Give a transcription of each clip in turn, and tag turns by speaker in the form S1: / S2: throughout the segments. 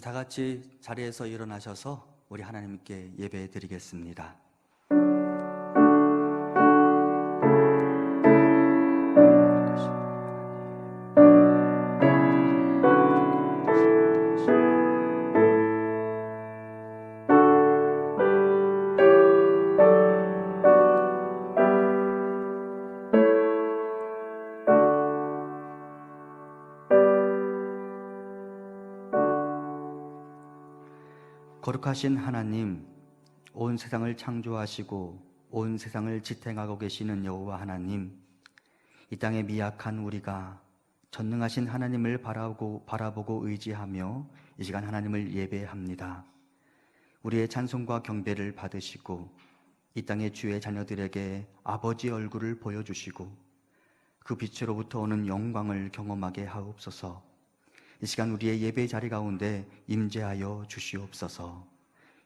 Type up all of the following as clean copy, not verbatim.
S1: 다 같이 자리에서 일어나셔서 우리 하나님께 예배 드리겠습니다. 거룩하신 하나님, 온 세상을 창조하시고 온 세상을 지탱하고 계시는 여호와 하나님, 이 땅에 미약한 우리가 전능하신 하나님을 바라보고 의지하며 이 시간 하나님을 예배합니다. 우리의 찬송과 경배를 받으시고 이 땅의 주의 자녀들에게 아버지 얼굴을 보여주시고 그 빛으로부터 오는 영광을 경험하게 하옵소서. 이 시간 우리의 예배 자리 가운데 임재하여 주시옵소서.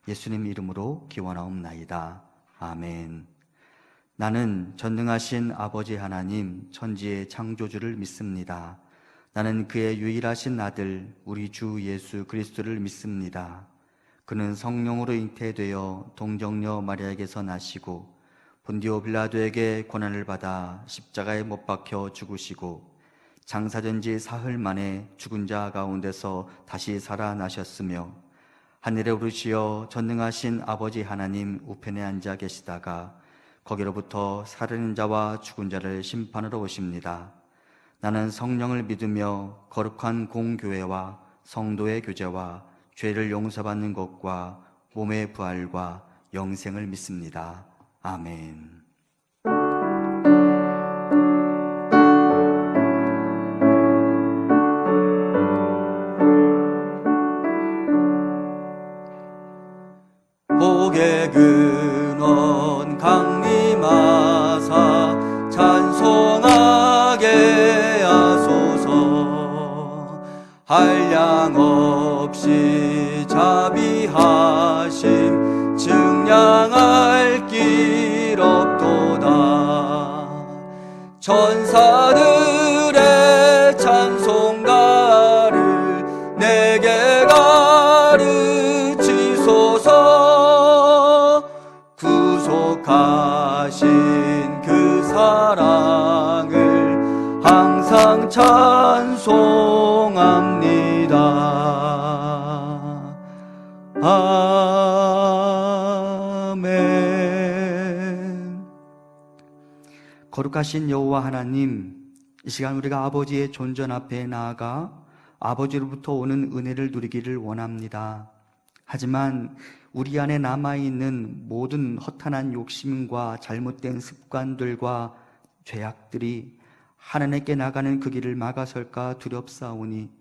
S1: 예수님 이름으로 기원하옵나이다. 아멘. 나는 전능하신 아버지 하나님, 천지의 창조주를 믿습니다. 나는 그의 유일하신 아들 우리 주 예수 그리스도를 믿습니다. 그는 성령으로 잉태되어 동정녀 마리아에게서 나시고 본디오 빌라도에게 고난을 받아 십자가에 못 박혀 죽으시고 장사된 지 사흘 만에 죽은 자 가운데서 다시 살아나셨으며 하늘에 오르시어 전능하신 아버지 하나님 우편에 앉아 계시다가 거기로부터 살아있는 자와 죽은 자를 심판하러 오십니다. 나는 성령을 믿으며 거룩한 공교회와 성도의 교제와 죄를 용서받는 것과 몸의 부활과 영생을 믿습니다. 아멘. 복의 근원 강림하사 찬송하게 하소서. 한량 없이 자비하심 증량할 길 없도다. 천사들의 찬송가를 내게 가르치소서. 구속하신 그 사랑을 항상 찬송합니다. 아멘. 거룩하신 여호와 하나님, 이 시간 우리가 아버지의 존전 앞에 나아가 아버지로부터 오는 은혜를 누리기를 원합니다. 하지만 우리 안에 남아있는 모든 허탄한 욕심과 잘못된 습관들과 죄악들이 하나님께 나가는 그 길을 막아설까 두렵사오니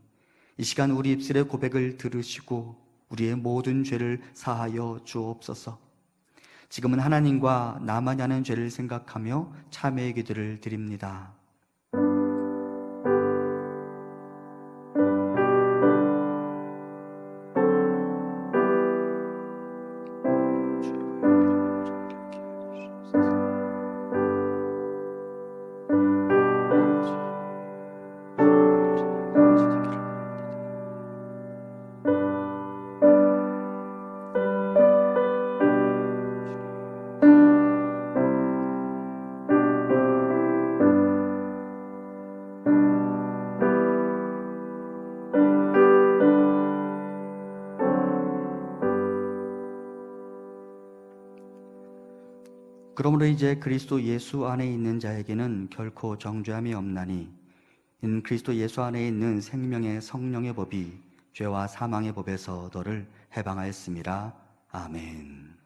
S1: 이 시간 우리 입술의 고백을 들으시고 우리의 모든 죄를 사하여 주옵소서. 지금은 하나님과 나만이 하는 죄를 생각하며 참회의 기도를 드립니다. 그러므로 이제 그리스도 예수 안에 있는 자에게는 결코 정죄함이 없나니 이는 그리스도 예수 안에 있는 생명의 성령의 법이 죄와 사망의 법에서 너를 해방하였습니다. 아멘.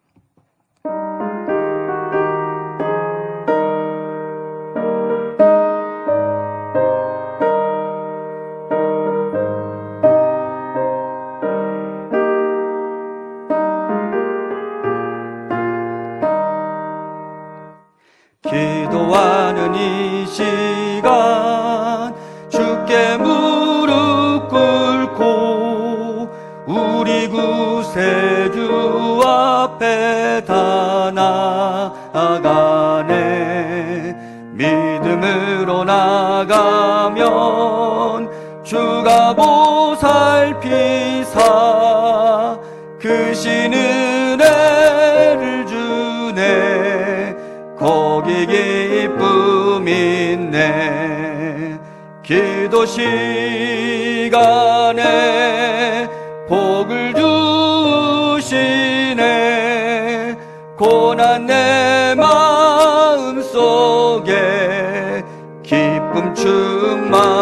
S1: 기도하는 이 시간 주께 무릎 꿇고 우리 구세주 앞에 다 나아가네. 믿음으로 나가면 주가 보살피사 기도 시간에 복을 주시네. 고난 내 마음 속에 기쁨 충만하네.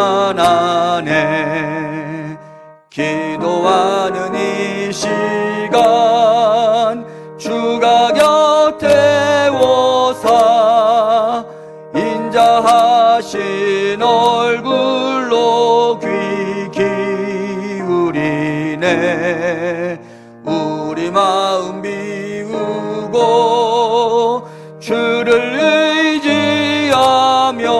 S1: 기도하는 이 시간 주가 곁에 오사 인자하신 얼굴로 귀 기울이네. 우리 마음 비우고 주를 의지하면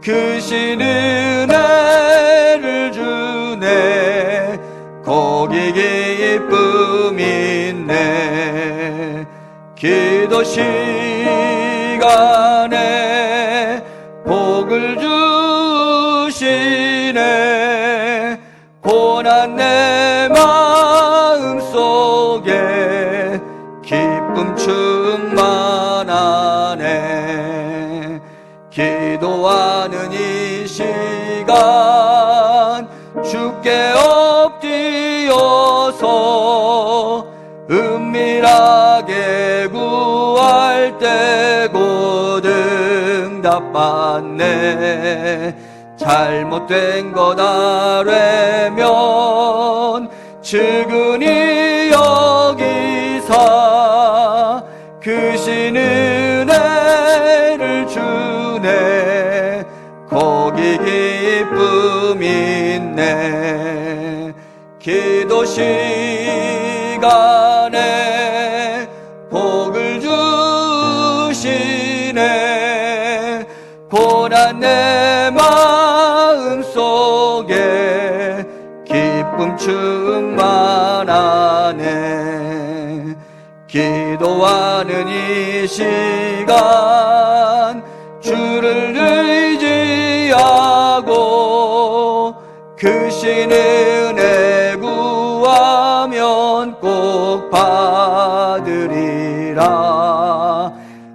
S1: 크신 은혜를 주네. 거기 기쁨 있네. 기도 시간에 복을 주시네. 고난 내 마음 속에 기쁨 충만하네. 기도하는 이 시간 주께 엎드려서 은밀하게 구할 때 곧 응답받네. 잘못된 것 아뢰면 측은히 여기사 크신 은혜를 주네. 거기 기쁨 있네. 기도 시간에 복을 주시네. 고난 내 마음 속에 기쁨 충만하네. 기도하는 이 시간 주를 의지하고 크신 은혜 구하면 꼭 받으리라.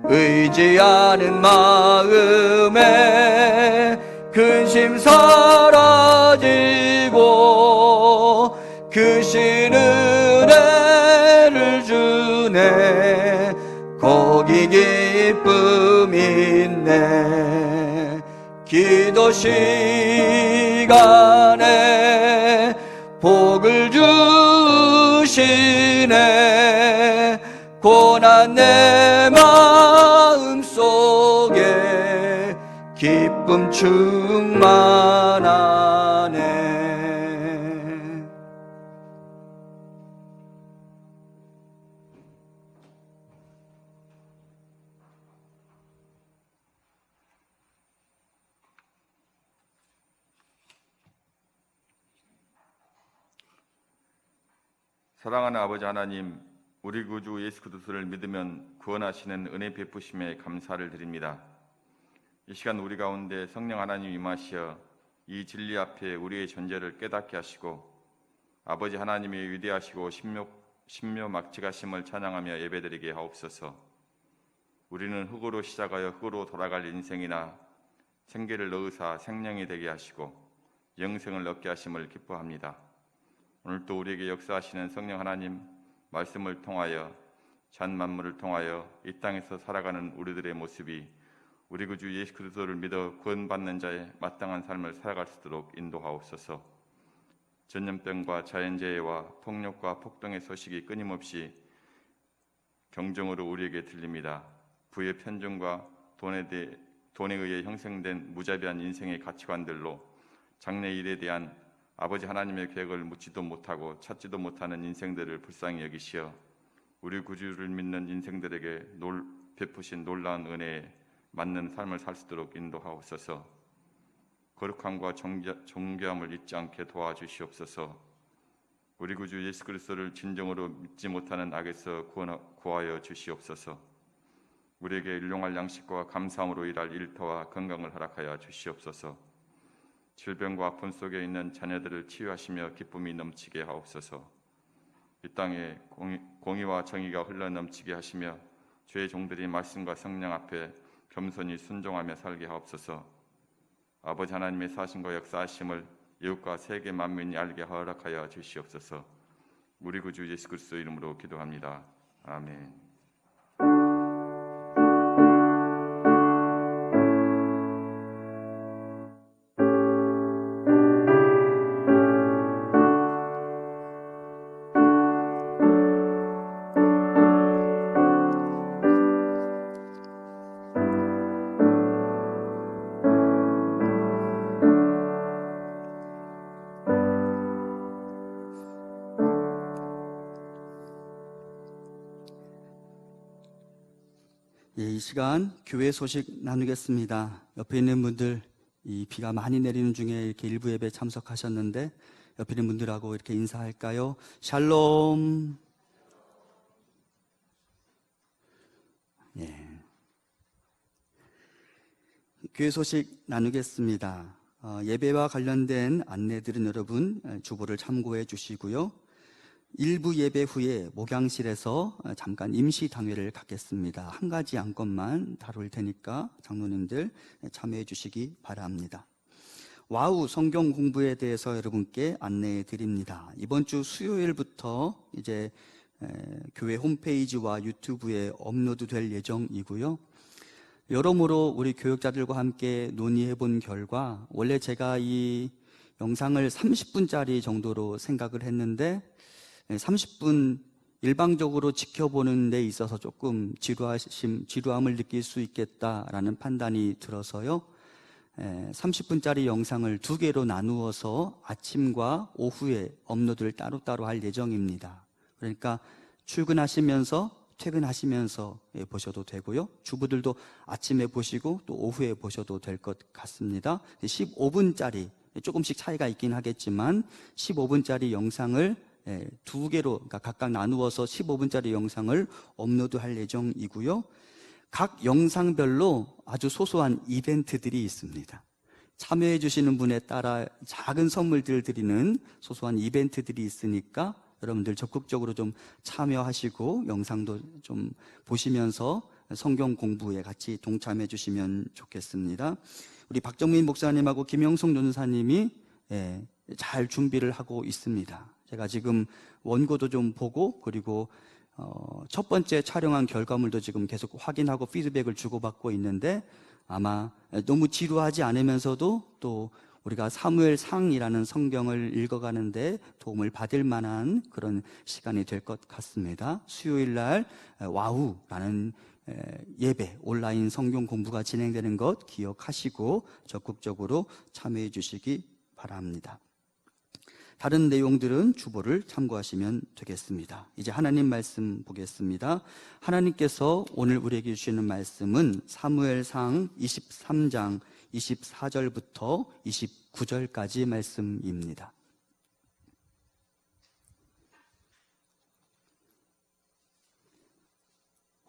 S1: 의지하는 마음에 근심 사라지고 크신 은혜를 주네. 거기 기쁨 있네. 기도 시간에 복을 주시네. 고난 내 마음 속에 기쁨 충만하네.
S2: 사랑하는 아버지 하나님, 우리 구주 예수 그리스도를 믿으면 구원하시는 은혜 베푸심에 감사를 드립니다. 이 시간 우리 가운데 성령 하나님 임하시어 이 진리 앞에 우리의 존재를 깨닫게 하시고 아버지 하나님의 위대하시고 신묘막측하심을 찬양하며 예배드리게 하옵소서. 우리는 흙으로 시작하여 흙으로 돌아갈 인생이나 생기를 넣으사 생명이 되게 하시고 영생을 얻게 하심을 기뻐합니다. 오늘도 우리에게 역사하시는 성령 하나님 말씀을 통하여 전 만물을 통하여 이 땅에서 살아가는 우리들의 모습이 우리 구주 예수 그리스도를 믿어 구원받는 자의 마땅한 삶을 살아갈 수 있도록 인도하옵소서. 전염병과 자연재해와 폭력과 폭동의 소식이 끊임없이 경종으로 우리에게 들립니다. 부의 편중과 돈에 의해 형성된 무자비한 인생의 가치관들로 장래 일에 대한 아버지 하나님의 계획을 묻지도 못하고 찾지도 못하는 인생들을 불쌍히 여기시어 우리 구주를 믿는 인생들에게 베푸신 놀라운 은혜에 맞는 삶을 살 수 있도록 인도하옵소서. 거룩함과 존귀함을 잊지 않게 도와주시옵소서. 우리 구주 예수 그리스도를 진정으로 믿지 못하는 악에서 구하여 주시옵소서. 우리에게 일용할 양식과 감사함으로 일할 일터와 건강을 허락하여 주시옵소서. 질병과 아픔 속에 있는 자녀들을 치유하시며 기쁨이 넘치게 하옵소서. 이 땅에 공의와 정의가 흘러넘치게 하시며 주의 종들이 말씀과 성령 앞에 겸손히 순종하며 살게 하옵소서. 아버지 하나님의 사신과 역사하심을 이웃과 세계 만민이 알게 허락하여 주시옵소서. 우리 구주 예수 그리스도 이름으로 기도합니다. 아멘.
S1: 이 시간 교회 소식 나누겠습니다. 옆에 있는 분들, 이 비가 많이 내리는 중에 이렇게 일부 예배 참석하셨는데 옆에 있는 분들하고 이렇게 인사할까요? 샬롬. 예. 교회 소식 나누겠습니다. 예배와 관련된 안내들은 여러분 주보를 참고해 주시고요. 일부 예배 후에 목양실에서 잠깐 임시 당회를 갖겠습니다. 한 가지 안건만 다룰 테니까 장로님들 참여해 주시기 바랍니다. 와우 성경 공부에 대해서 여러분께 안내해 드립니다. 이번 주 수요일부터 이제 교회 홈페이지와 유튜브에 업로드 될 예정이고요. 여러모로 우리 교역자들과 함께 논의해 본 결과 원래 제가 이 영상을 30분짜리 정도로 생각을 했는데 30분 일방적으로 지켜보는 데 있어서 조금 지루함을 느낄 수 있겠다라는 판단이 들어서요. 30분짜리 영상을 2개로 나누어서 아침과 오후에 업로드를 따로따로 할 예정입니다. 그러니까 출근하시면서 퇴근하시면서 보셔도 되고요. 주부들도 아침에 보시고 또 오후에 보셔도 될 것 같습니다. 15분짜리 조금씩 차이가 있긴 하겠지만 15분짜리 영상을 2개로 그러니까 각각 나누어서 15분짜리 영상을 업로드할 예정이고요. 각 영상별로 아주 소소한 이벤트들이 있습니다. 참여해 주시는 분에 따라 작은 선물들 드리는 소소한 이벤트들이 있으니까 여러분들 적극적으로 좀 참여하시고 영상도 좀 보시면서 성경 공부에 같이 동참해 주시면 좋겠습니다. 우리 박정민 목사님하고 김영성 전사님이 잘 준비를 하고 있습니다. 제가 지금 원고도 좀 보고 그리고 첫 번째 촬영한 결과물도 지금 계속 확인하고 피드백을 주고받고 있는데 아마 너무 지루하지 않으면서도 또 우리가 사무엘상이라는 성경을 읽어가는데 도움을 받을 만한 그런 시간이 될 것 같습니다. 수요일 날 와우라는 예배, 온라인 성경 공부가 진행되는 것 기억하시고 적극적으로 참여해 주시기 바랍니다. 다른 내용들은 주보를 참고하시면 되겠습니다. 이제 하나님 말씀 보겠습니다. 하나님께서 오늘 우리에게 주시는 말씀은 사무엘상 23장 24절부터 29절까지 말씀입니다.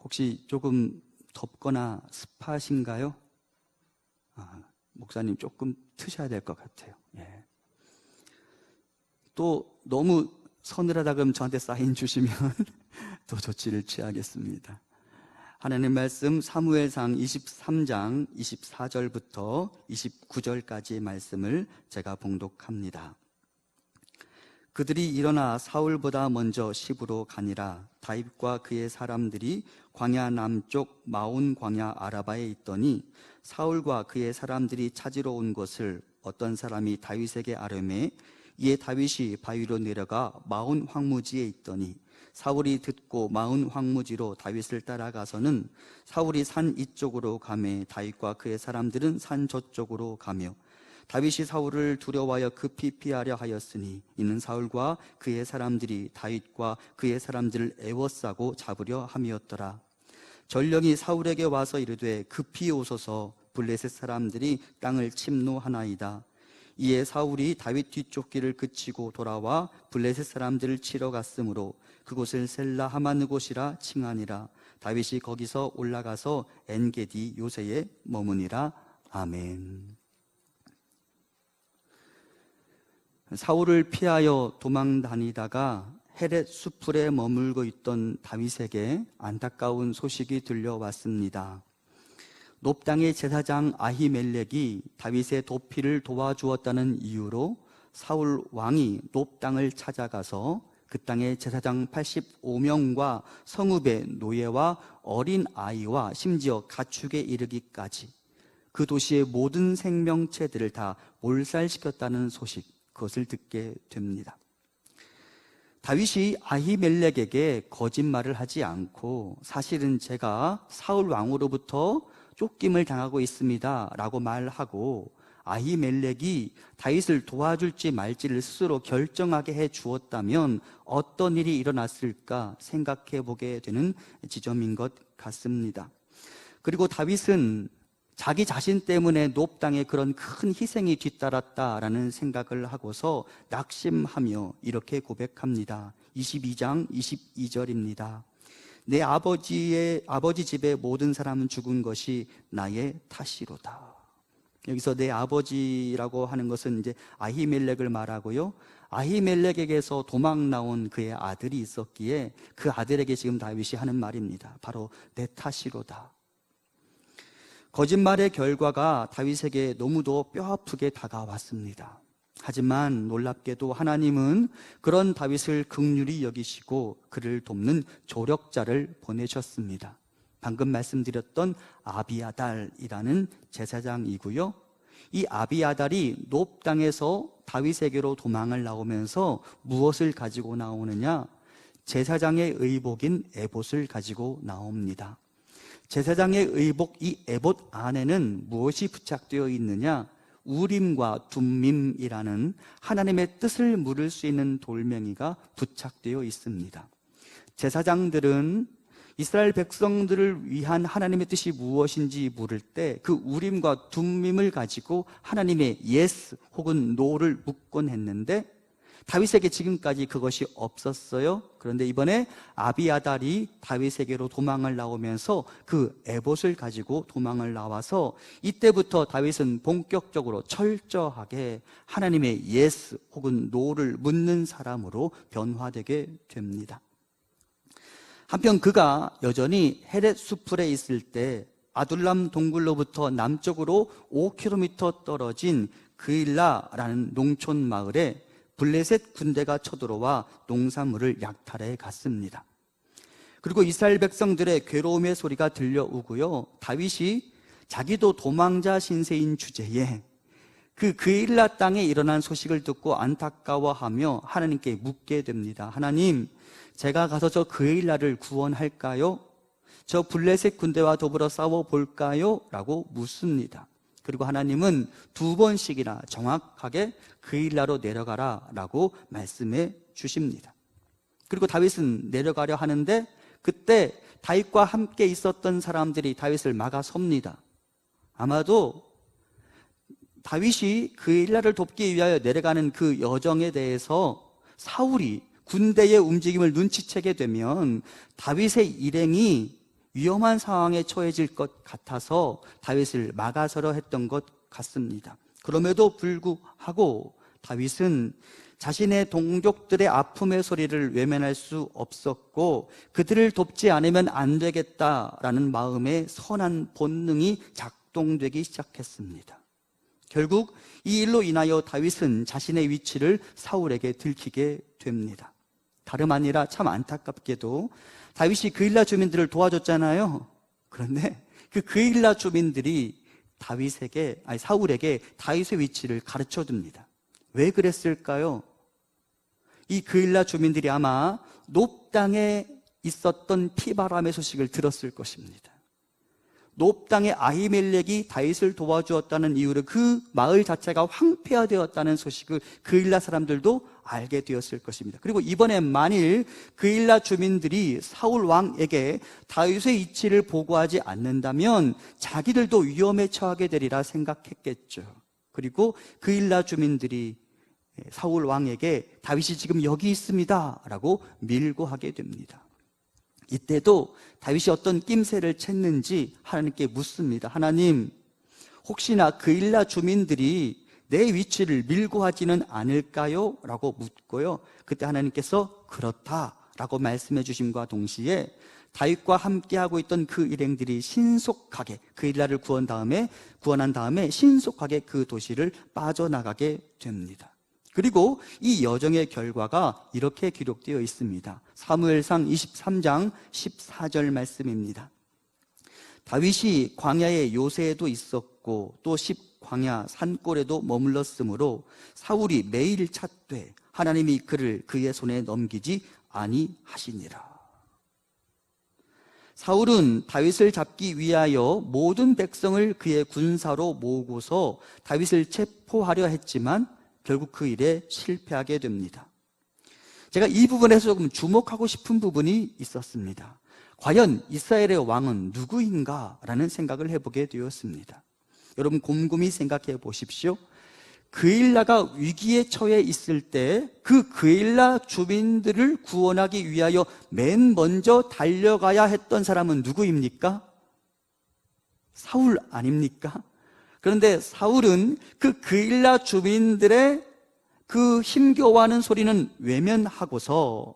S1: 혹시 조금 덥거나 습하신가요? 목사님 조금 트셔야 될 것 같아요. 예. 또 너무 서늘하다 그러면 저한테 사인 주시면 또 조치를 취하겠습니다. 하나님 말씀 사무엘상 23장 24절부터 29절까지의 말씀을 제가 봉독합니다. 그들이 일어나 사울보다 먼저 시브로 가니라. 다윗과 그의 사람들이 광야 남쪽 마온 광야 아라바에 있더니 사울과 그의 사람들이 찾으러 온 것을 어떤 사람이 다윗에게 아뢰매 이에 다윗이 바위로 내려가 마온 황무지에 있더니 사울이 듣고 마온 황무지로 다윗을 따라가서는 사울이 산 이쪽으로 가매 다윗과 그의 사람들은 산 저쪽으로 가며 다윗이 사울을 두려워하여 급히 피하려 하였으니 이는 사울과 그의 사람들이 다윗과 그의 사람들을 애워싸고 잡으려 함이었더라. 전령이 사울에게 와서 이르되 급히 오소서 블레셋 사람들이 땅을 침노하나이다. 이에 사울이 다윗 뒤쪽 길을 그치고 돌아와 블레셋 사람들을 치러 갔으므로 그곳을 셀라 하마느 곳이라 칭하니라. 다윗이 거기서 올라가서 엔게디 요새에 머무니라. 아멘. 사울을 피하여 도망 다니다가 헤렛 수풀에 머물고 있던 다윗에게 안타까운 소식이 들려왔습니다. 놉 땅의 제사장 아히멜렉이 다윗의 도피를 도와주었다는 이유로 사울 왕이 놉 땅을 찾아가서 그 땅의 제사장 85명과 성읍의 노예와 어린 아이와 심지어 가축에 이르기까지 그 도시의 모든 생명체들을 다 몰살시켰다는 소식, 그것을 듣게 됩니다. 다윗이 아히멜렉에게 거짓말을 하지 않고 사실은 제가 사울 왕으로부터 쫓김을 당하고 있습니다 라고 말하고 아히멜렉이 다윗을 도와줄지 말지를 스스로 결정하게 해 주었다면 어떤 일이 일어났을까 생각해 보게 되는 지점인 것 같습니다. 그리고 다윗은 자기 자신 때문에 놉 땅에 그런 큰 희생이 뒤따랐다라는 생각을 하고서 낙심하며 이렇게 고백합니다. 22장 22절입니다. 내 아버지 집의 모든 사람은 죽은 것이 나의 탓이로다. 여기서 내 아버지라고 하는 것은 이제 아히멜렉을 말하고요. 아히멜렉에게서 도망 나온 그의 아들이 있었기에 그 아들에게 지금 다윗이 하는 말입니다. 바로 내 탓이로다. 거짓말의 결과가 다윗에게 너무도 뼈아프게 다가왔습니다. 하지만 놀랍게도 하나님은 그런 다윗을 긍휼히 여기시고 그를 돕는 조력자를 보내셨습니다. 방금 말씀드렸던 아비아달이라는 제사장이고요. 이 아비아달이 놉 땅에서 다윗에게로 도망을 나오면서 무엇을 가지고 나오느냐? 제사장의 의복인 에봇을 가지고 나옵니다. 제사장의 의복 이 에봇 안에는 무엇이 부착되어 있느냐? 우림과 둠밈이라는 하나님의 뜻을 물을 수 있는 돌멩이가 부착되어 있습니다. 제사장들은 이스라엘 백성들을 위한 하나님의 뜻이 무엇인지 물을 때 그 우림과 둠밈을 가지고 하나님의 yes 혹은 no를 묻곤 했는데 다윗에게 지금까지 그것이 없었어요. 그런데 이번에 아비아달이 다윗에게로 도망을 나오면서 그 에봇을 가지고 도망을 나와서 이때부터 다윗은 본격적으로 철저하게 하나님의 yes 혹은 no를 묻는 사람으로 변화되게 됩니다. 한편 그가 여전히 헤렛 수풀에 있을 때 아둘람 동굴로부터 남쪽으로 5km 떨어진 그일라라는 농촌 마을에 블레셋 군대가 쳐들어와 농산물을 약탈해 갔습니다. 그리고 이스라엘 백성들의 괴로움의 소리가 들려오고요. 다윗이 자기도 도망자 신세인 주제에 그 그일라 땅에 일어난 소식을 듣고 안타까워하며 하나님께 묻게 됩니다. 하나님, 제가 가서 저 그일라를 구원할까요? 저 블레셋 군대와 더불어 싸워볼까요? 라고 묻습니다. 그리고 하나님은 2번씩이나 정확하게 그일라로 내려가라 라고 말씀해 주십니다. 그리고 다윗은 내려가려 하는데 그때 다윗과 함께 있었던 사람들이 다윗을 막아섭니다. 아마도 다윗이 그일라를 돕기 위하여 내려가는 그 여정에 대해서 사울이 군대의 움직임을 눈치채게 되면 다윗의 일행이 위험한 상황에 처해질 것 같아서 다윗을 막아서려 했던 것 같습니다. 그럼에도 불구하고 다윗은 자신의 동족들의 아픔의 소리를 외면할 수 없었고 그들을 돕지 않으면 안 되겠다라는 마음의 선한 본능이 작동되기 시작했습니다. 결국 이 일로 인하여 다윗은 자신의 위치를 사울에게 들키게 됩니다. 다름 아니라 참 안타깝게도 다윗이 그일라 주민들을 도와줬잖아요. 그런데 그 그일라 주민들이 사울에게 다윗의 위치를 가르쳐 줍니다. 왜 그랬을까요? 이 그일라 주민들이 아마 놉 땅에 있었던 피바람의 소식을 들었을 것입니다. 놉 땅의 아히멜렉이 다윗을 도와주었다는 이유로 그 마을 자체가 황폐화되었다는 소식을 그일라 사람들도 알게 되었을 것입니다. 그리고 이번에 만일 그일라 주민들이 사울 왕에게 다윗의 위치를 보고하지 않는다면 자기들도 위험에 처하게 되리라 생각했겠죠. 그리고 그일라 주민들이 사울 왕에게 다윗이 지금 여기 있습니다 라고 밀고 하게 됩니다. 이때도 다윗이 어떤 낌새를 챘는지 하나님께 묻습니다. 하나님, 혹시나 그일라 주민들이 내 위치를 밀고 하지는 않을까요? 라고 묻고요. 그때 하나님께서 그렇다 라고 말씀해 주심과 동시에 다윗과 함께하고 있던 그 일행들이 신속하게 그일라를 구원한 다음에 신속하게 그 도시를 빠져나가게 됩니다. 그리고 이 여정의 결과가 이렇게 기록되어 있습니다. 사무엘상 23장 14절 말씀입니다. 다윗이 광야의 요새에도 있었고 또 광야 산골에도 머물렀으므로 사울이 매일 찾되 하나님이 그를 그의 손에 넘기지 아니하시니라. 사울은 다윗을 잡기 위하여 모든 백성을 그의 군사로 모으고서 다윗을 체포하려 했지만 결국 그 일에 실패하게 됩니다. 제가 이 부분에서 조금 주목하고 싶은 부분이 있었습니다. 과연 이스라엘의 왕은 누구인가? 라는 생각을 해보게 되었습니다. 여러분 곰곰이 생각해 보십시오. 그일라가 위기에 처해 있을 때 그 그일라 주민들을 구원하기 위하여 맨 먼저 달려가야 했던 사람은 누구입니까? 사울 아닙니까? 그런데 사울은 그 그일라 주민들의 그 힘겨워하는 소리는 외면하고서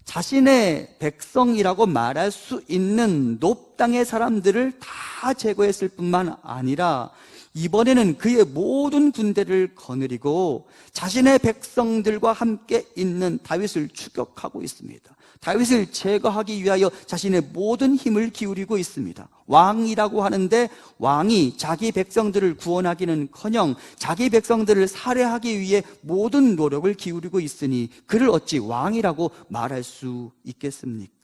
S1: 자신의 백성이라고 말할 수 있는 놉 땅의 사람들을 다 제거했을 뿐만 아니라 이번에는 그의 모든 군대를 거느리고 자신의 백성들과 함께 있는 다윗을 추격하고 있습니다. 다윗을 제거하기 위하여 자신의 모든 힘을 기울이고 있습니다. 왕이라고 하는데 왕이 자기 백성들을 구원하기는커녕 자기 백성들을 살해하기 위해 모든 노력을 기울이고 있으니 그를 어찌 왕이라고 말할 수 있겠습니까?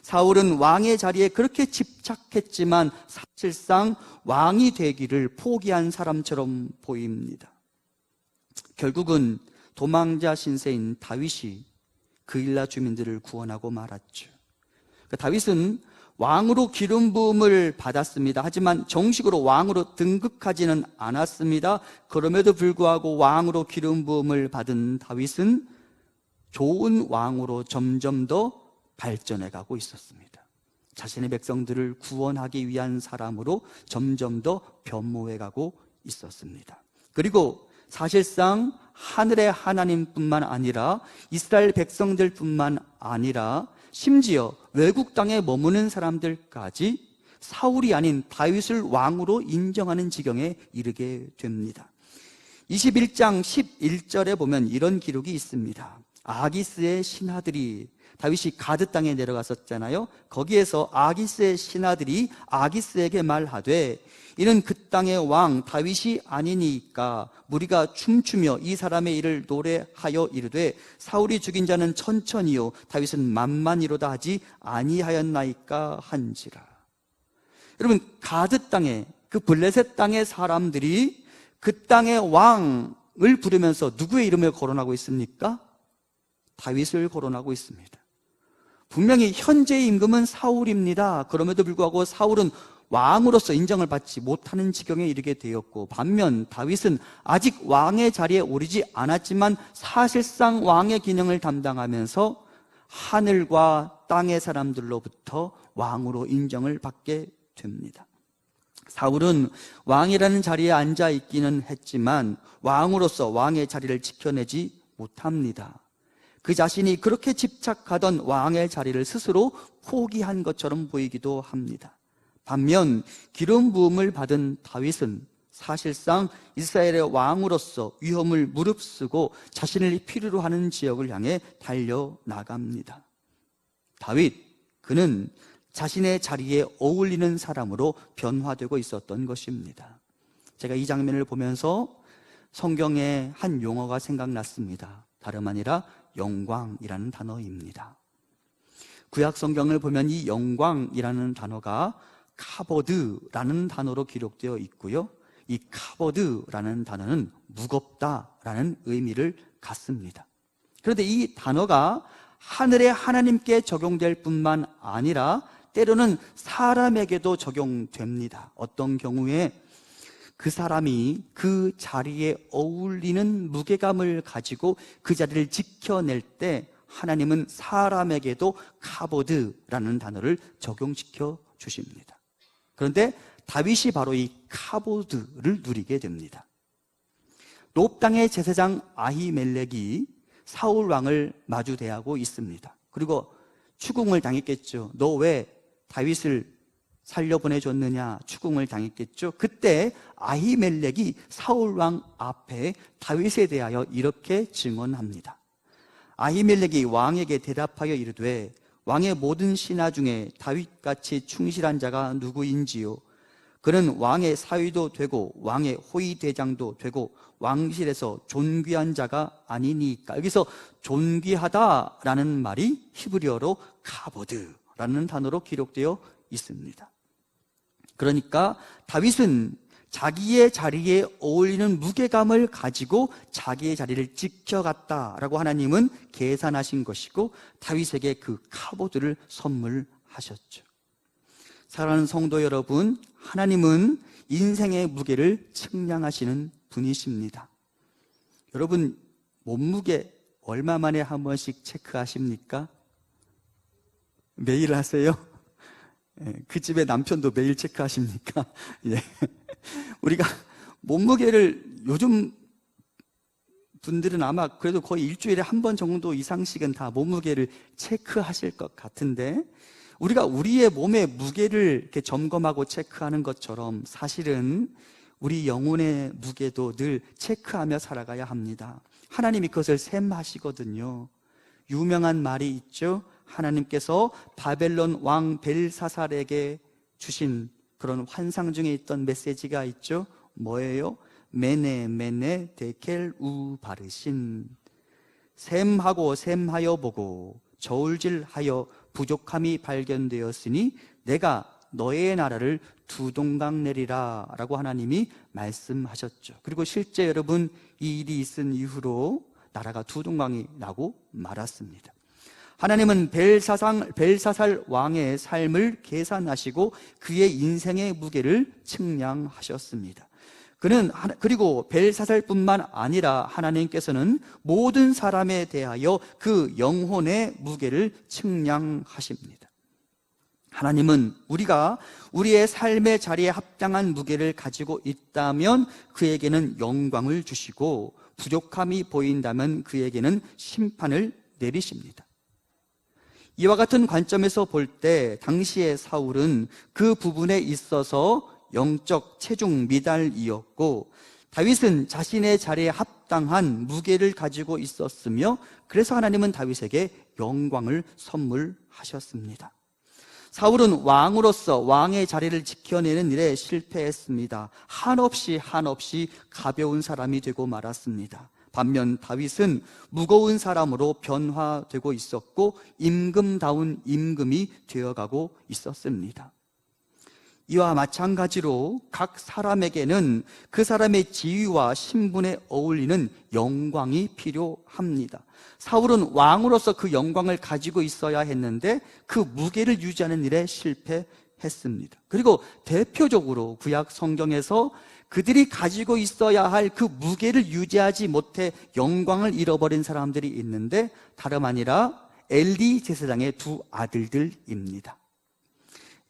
S1: 사울은 왕의 자리에 그렇게 집착했지만 사실상 왕이 되기를 포기한 사람처럼 보입니다. 결국은 도망자 신세인 다윗이 그일라 주민들을 구원하고 말았죠. 다윗은 왕으로 기름 부음을 받았습니다. 하지만 정식으로 왕으로 등극하지는 않았습니다. 그럼에도 불구하고 왕으로 기름 부음을 받은 다윗은 좋은 왕으로 점점 더 발전해 가고 있었습니다. 자신의 백성들을 구원하기 위한 사람으로 점점 더 변모해 가고 있었습니다. 그리고 사실상 하늘의 하나님뿐만 아니라 이스라엘 백성들뿐만 아니라 심지어 외국 땅에 머무는 사람들까지 사울이 아닌 다윗을 왕으로 인정하는 지경에 이르게 됩니다. 21장 11절에 보면 이런 기록이 있습니다. 아기스의 신하들이 다윗이 가드 땅에 내려갔었잖아요. 거기에서 아기스의 신하들이 아기스에게 말하되 이는 그 땅의 왕 다윗이 아니니까 무리가 춤추며 이 사람의 일을 노래하여 이르되 사울이 죽인 자는 천천히요 다윗은 만만이로다 하지 아니하였나이까 한지라. 여러분 가드 땅에 그 블레셋 땅의 사람들이 그 땅의 왕을 부르면서 누구의 이름을 거론하고 있습니까? 다윗을 거론하고 있습니다. 분명히 현재의 임금은 사울입니다. 그럼에도 불구하고 사울은 왕으로서 인정을 받지 못하는 지경에 이르게 되었고 반면 다윗은 아직 왕의 자리에 오르지 않았지만 사실상 왕의 기능을 담당하면서 하늘과 땅의 사람들로부터 왕으로 인정을 받게 됩니다. 사울은 왕이라는 자리에 앉아 있기는 했지만 왕으로서 왕의 자리를 지켜내지 못합니다. 그 자신이 그렇게 집착하던 왕의 자리를 스스로 포기한 것처럼 보이기도 합니다. 반면 기름 부음을 받은 다윗은 사실상 이스라엘의 왕으로서 위험을 무릅쓰고 자신을 필요로 하는 지역을 향해 달려나갑니다. 다윗, 그는 자신의 자리에 어울리는 사람으로 변화되고 있었던 것입니다. 제가 이 장면을 보면서 성경의 한 용어가 생각났습니다. 다름 아니라 영광이라는 단어입니다. 구약 성경을 보면 이 영광이라는 단어가 카보드라는 단어로 기록되어 있고요. 이 카보드라는 단어는 무겁다라는 의미를 갖습니다. 그런데 이 단어가 하늘의 하나님께 적용될 뿐만 아니라 때로는 사람에게도 적용됩니다. 어떤 경우에 그 사람이 그 자리에 어울리는 무게감을 가지고 그 자리를 지켜낼 때 하나님은 사람에게도 카보드라는 단어를 적용시켜 주십니다. 그런데 다윗이 바로 이 카보드를 누리게 됩니다. 놉 땅의 제사장 아히멜렉이 사울 왕을 마주 대하고 있습니다. 그리고 추궁을 당했겠죠. 너 왜 다윗을 살려보내줬느냐, 추궁을 당했겠죠. 그때 아히멜렉이 사울왕 앞에 다윗에 대하여 이렇게 증언합니다. 아히멜렉이 왕에게 대답하여 이르되 왕의 모든 신하 중에 다윗같이 충실한 자가 누구인지요? 그는 왕의 사위도 되고 왕의 호위대장도 되고 왕실에서 존귀한 자가 아니니까. 여기서 존귀하다라는 말이 히브리어로 카보드라는 단어로 기록되어 있습니다. 그러니까 다윗은 자기의 자리에 어울리는 무게감을 가지고 자기의 자리를 지켜갔다라고 하나님은 계산하신 것이고 다윗에게 그 카보드를 선물하셨죠. 사랑하는 성도 여러분, 하나님은 인생의 무게를 측량하시는 분이십니다. 여러분, 몸무게 얼마 만에 한 번씩 체크하십니까? 매일 하세요? 그 집의 남편도 매일 체크하십니까? 예. 우리가 몸무게를 요즘 분들은 아마 그래도 거의 일주일에 한 번 정도 이상씩은 다 몸무게를 체크하실 것 같은데, 우리가 우리의 몸의 무게를 이렇게 점검하고 체크하는 것처럼 사실은 우리 영혼의 무게도 늘 체크하며 살아가야 합니다. 하나님이 그것을 셈하시거든요. 유명한 말이 있죠. 하나님께서 바벨론 왕 벨사살에게 주신 그런 환상 중에 있던 메시지가 있죠. 뭐예요? 메네 메네 데켈 우 바르신. 셈하고 셈하여 보고 저울질하여 부족함이 발견되었으니 내가 너의 나라를 두 동강 내리라 라고 하나님이 말씀하셨죠. 그리고 실제 여러분, 이 일이 있은 이후로 나라가 두 동강이 나고 말았습니다. 하나님은 벨사살 왕의 삶을 계산하시고 그의 인생의 무게를 측량하셨습니다. 그리고 벨사살뿐만 아니라 하나님께서는 모든 사람에 대하여 그 영혼의 무게를 측량하십니다. 하나님은 우리가 우리의 삶의 자리에 합당한 무게를 가지고 있다면 그에게는 영광을 주시고, 부족함이 보인다면 그에게는 심판을 내리십니다. 이와 같은 관점에서 볼 때 당시의 사울은 그 부분에 있어서 영적 체중 미달이었고, 다윗은 자신의 자리에 합당한 무게를 가지고 있었으며, 그래서 하나님은 다윗에게 영광을 선물하셨습니다. 사울은 왕으로서 왕의 자리를 지켜내는 일에 실패했습니다. 한없이 가벼운 사람이 되고 말았습니다. 반면 다윗은 무거운 사람으로 변화되고 있었고 임금다운 임금이 되어가고 있었습니다. 이와 마찬가지로 각 사람에게는 그 사람의 지위와 신분에 어울리는 영광이 필요합니다. 사울은 왕으로서 그 영광을 가지고 있어야 했는데 그 무게를 유지하는 일에 실패했습니다. 그리고 대표적으로 구약 성경에서 그들이 가지고 있어야 할 그 무게를 유지하지 못해 영광을 잃어버린 사람들이 있는데 다름 아니라 엘리 제사장의 두 아들들입니다.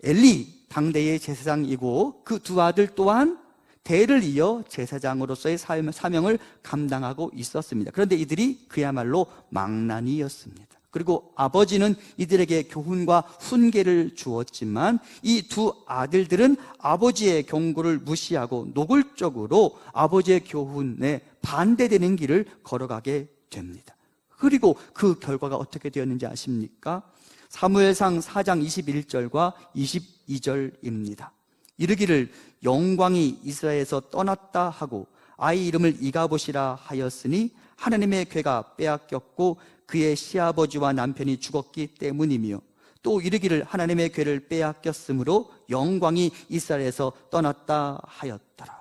S1: 엘리 당대의 제사장이고 그 두 아들 또한 대를 이어 제사장으로서의 사명을 감당하고 있었습니다. 그런데 이들이 그야말로 망나니였습니다. 그리고 아버지는 이들에게 교훈과 훈계를 주었지만 이 두 아들들은 아버지의 경고를 무시하고 노골적으로 아버지의 교훈에 반대되는 길을 걸어가게 됩니다. 그리고 그 결과가 어떻게 되었는지 아십니까? 사무엘상 4장 21절과 22절입니다. 이르기를 영광이 이스라엘에서 떠났다 하고 아이 이름을 이가봇이라 하였으니 하나님의 괴가 빼앗겼고 그의 시아버지와 남편이 죽었기 때문이며, 또 이르기를 하나님의 괴를 빼앗겼으므로 영광이 이스라엘에서 떠났다 하였더라.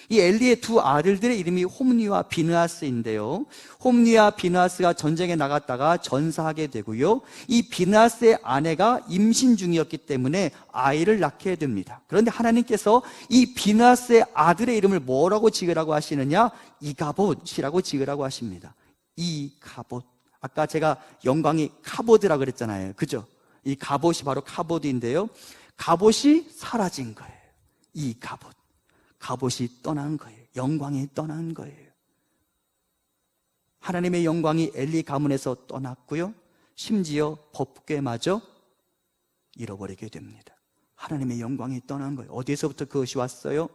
S1: 이 엘리의 두 아들들의 이름이 홈니와 비느하스인데요, 홈니와 비느하스가 전쟁에 나갔다가 전사하게 되고요, 이 비느하스의 아내가 임신 중이었기 때문에 아이를 낳게 됩니다. 그런데 하나님께서 이 비느하스의 아들의 이름을 뭐라고 지으라고 하시느냐? 이가봇이라고 지으라고 하십니다. 이가봇. 아까 제가 영광이 카보드라고 그랬잖아요, 그죠? 이 가봇이 바로 카보드인데요, 가봇이 사라진 거예요. 이가봇. 가봇이 떠난 거예요. 영광이 떠난 거예요. 하나님의 영광이 엘리 가문에서 떠났고요, 심지어 법궤마저 잃어버리게 됩니다. 하나님의 영광이 떠난 거예요. 어디에서부터 그것이 왔어요?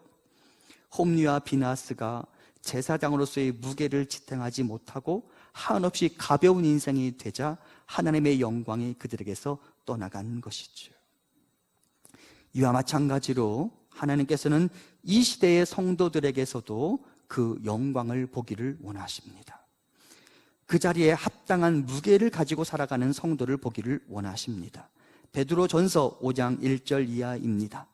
S1: 홈리와 비나스가 제사장으로서의 무게를 지탱하지 못하고 한없이 가벼운 인생이 되자 하나님의 영광이 그들에게서 떠나간 것이죠. 이와 마찬가지로 하나님께서는 이 시대의 성도들에게서도 그 영광을 보기를 원하십니다. 그 자리에 합당한 무게를 가지고 살아가는 성도를 보기를 원하십니다. 베드로전서 5장 1절 이하입니다.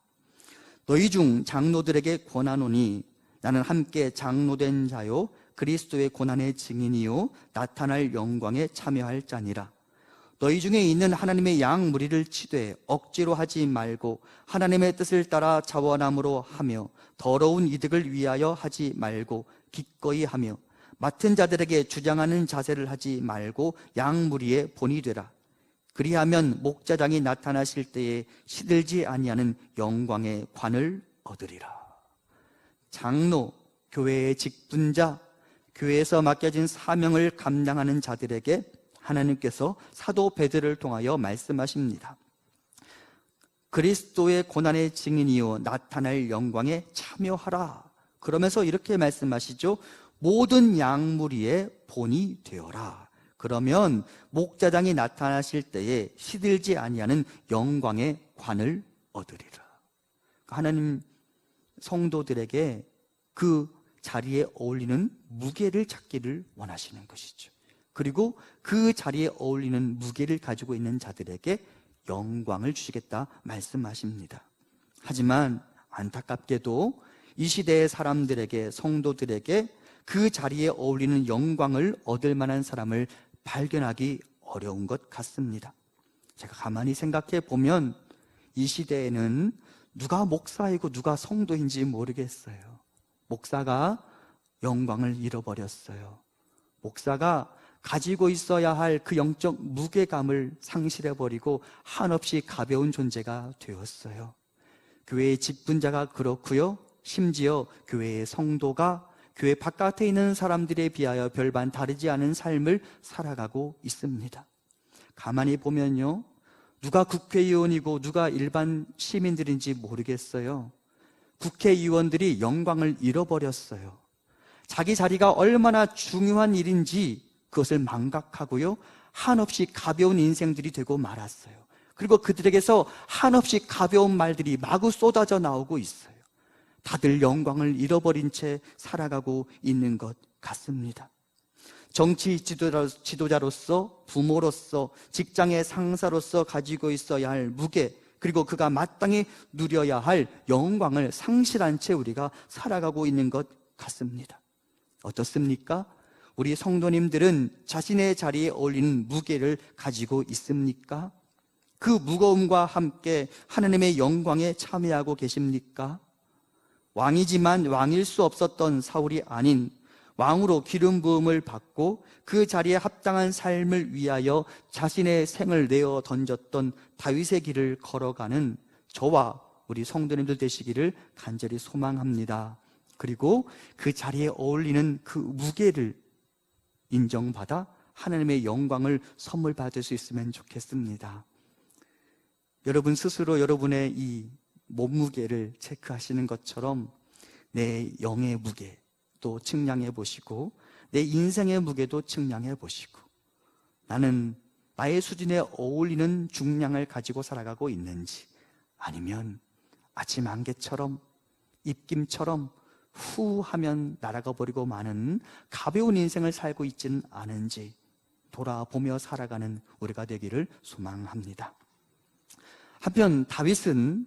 S1: 너희 중 장로들에게 권하노니 나는 함께 장로된 자요 그리스도의 고난의 증인이요 나타날 영광에 참여할 자니라. 너희 중에 있는 하나님의 양 무리를 치되 억지로 하지 말고 하나님의 뜻을 따라 자원함으로 하며 더러운 이득을 위하여 하지 말고 기꺼이 하며 맡은 자들에게 주장하는 자세를 하지 말고 양 무리의 본이 되라. 그리하면 목자장이 나타나실 때에 시들지 아니하는 영광의 관을 얻으리라. 장로, 교회의 직분자, 교회에서 맡겨진 사명을 감당하는 자들에게 하나님께서 사도 베드로를 통하여 말씀하십니다. 그리스도의 고난의 증인이요 나타날 영광에 참여하라. 그러면서 이렇게 말씀하시죠. 모든 양무리의 본이 되어라. 그러면 목자장이 나타나실 때에 시들지 아니하는 영광의 관을 얻으리라. 하나님 성도들에게 그 자리에 어울리는 무게를 찾기를 원하시는 것이죠. 그리고 그 자리에 어울리는 무게를 가지고 있는 자들에게 영광을 주시겠다 말씀하십니다. 하지만 안타깝게도 이 시대의 사람들에게, 성도들에게 그 자리에 어울리는 영광을 얻을 만한 사람을 발견하기 어려운 것 같습니다. 제가 가만히 생각해 보면 이 시대에는 누가 목사이고 누가 성도인지 모르겠어요. 목사가 영광을 잃어버렸어요. 목사가 가지고 있어야 할 그 영적 무게감을 상실해버리고 한없이 가벼운 존재가 되었어요. 교회의 직분자가 그렇고요. 심지어 교회의 성도가 교회 바깥에 있는 사람들에 비하여 별반 다르지 않은 삶을 살아가고 있습니다. 가만히 보면요, 누가 국회의원이고 누가 일반 시민들인지 모르겠어요. 국회의원들이 영광을 잃어버렸어요. 자기 자리가 얼마나 중요한 일인지 그것을 망각하고요, 한없이 가벼운 인생들이 되고 말았어요. 그리고 그들에게서 한없이 가벼운 말들이 마구 쏟아져 나오고 있어요. 다들 영광을 잃어버린 채 살아가고 있는 것 같습니다. 정치 지도자로서, 부모로서, 직장의 상사로서 가지고 있어야 할 무게, 그리고 그가 마땅히 누려야 할 영광을 상실한 채 우리가 살아가고 있는 것 같습니다. 어떻습니까? 우리 성도님들은 자신의 자리에 어울리는 무게를 가지고 있습니까? 그 무거움과 함께 하나님의 영광에 참여하고 계십니까? 왕이지만 왕일 수 없었던 사울이 아닌 왕으로 기름 부음을 받고 그 자리에 합당한 삶을 위하여 자신의 생을 내어 던졌던 다윗의 길을 걸어가는 저와 우리 성도님들 되시기를 간절히 소망합니다. 그리고 그 자리에 어울리는 그 무게를 인정받아 하나님의 영광을 선물 받을 수 있으면 좋겠습니다. 여러분 스스로 여러분의 이 몸무게를 체크하시는 것처럼 내 영의 무게 또 측량해 보시고 내 인생의 무게도 측량해 보시고 나는 나의 수준에 어울리는 중량을 가지고 살아가고 있는지, 아니면 아침 안개처럼 입김처럼 후 하면 날아가 버리고 마는 가벼운 인생을 살고 있지는 않은지 돌아보며 살아가는 우리가 되기를 소망합니다. 한편 다윗은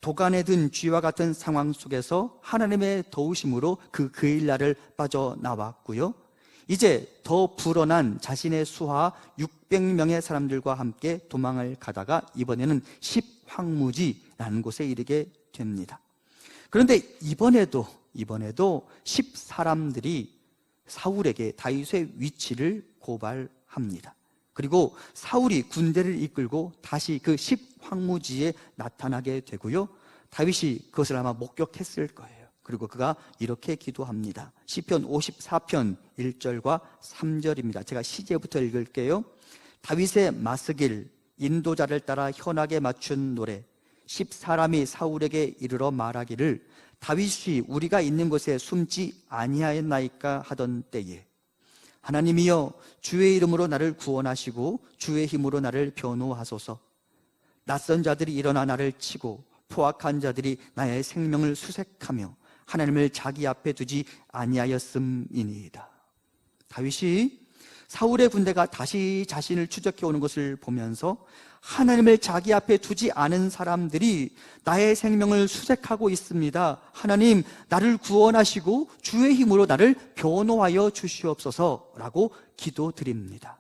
S1: 도간에 든 쥐와 같은 상황 속에서 하나님의 도우심으로 그 그일라를 빠져나왔고요, 이제 더 불어난 자신의 수하 600명의 사람들과 함께 도망을 가다가 이번에는 10황무지라는 곳에 이르게 됩니다. 그런데 이번에도 10사람들이 사울에게 다윗의 위치를 고발합니다. 그리고 사울이 군대를 이끌고 다시 그 10황무지에 나타나게 되고요, 다윗이 그것을 아마 목격했을 거예요. 그리고 그가 이렇게 기도합니다. 시편 54편 1절과 3절입니다. 제가 시제부터 읽을게요. 다윗의 마스길, 인도자를 따라 현악에 맞춘 노래, 10사람이 사울에게 이르러 말하기를 다윗이 우리가 있는 곳에 숨지 아니하였나이까 하던 때에 하나님이여 주의 이름으로 나를 구원하시고 주의 힘으로 나를 변호하소서. 낯선 자들이 일어나 나를 치고 포악한 자들이 나의 생명을 수색하며 하나님을 자기 앞에 두지 아니하였음이니이다. 다윗이 사울의 군대가 다시 자신을 추적해 오는 것을 보면서 하나님을 자기 앞에 두지 않은 사람들이 나의 생명을 수색하고 있습니다. 하나님, 나를 구원하시고 주의 힘으로 나를 변호하여 주시옵소서라고 기도드립니다.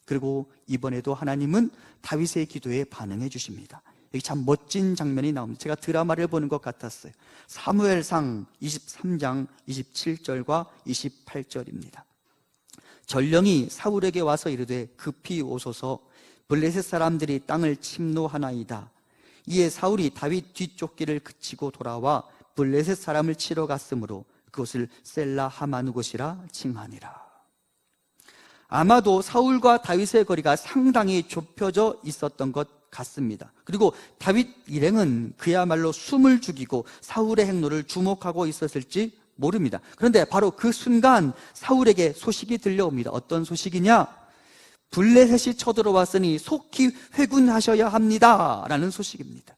S1: 그리고 이번에도 하나님은 다윗의 기도에 반응해 주십니다. 여기 참 멋진 장면이 나옵니다. 제가 드라마를 보는 것 같았어요. 사무엘상 23장 27절과 28절입니다. 전령이 사울에게 와서 이르되 급히 오소서, 블레셋 사람들이 땅을 침노하나이다. 이에 사울이 다윗 뒤쫓기를 그치고 돌아와 블레셋 사람을 치러 갔으므로 그것을 셀라 하마누곳이라 칭하니라. 아마도 사울과 다윗의 거리가 상당히 좁혀져 있었던 것 같습니다. 그리고 다윗 일행은 그야말로 숨을 죽이고 사울의 행로를 주목하고 있었을지 모릅니다. 그런데 바로 그 순간 사울에게 소식이 들려옵니다. 어떤 소식이냐? 블레셋이 쳐들어왔으니 속히 회군하셔야 합니다 라는 소식입니다.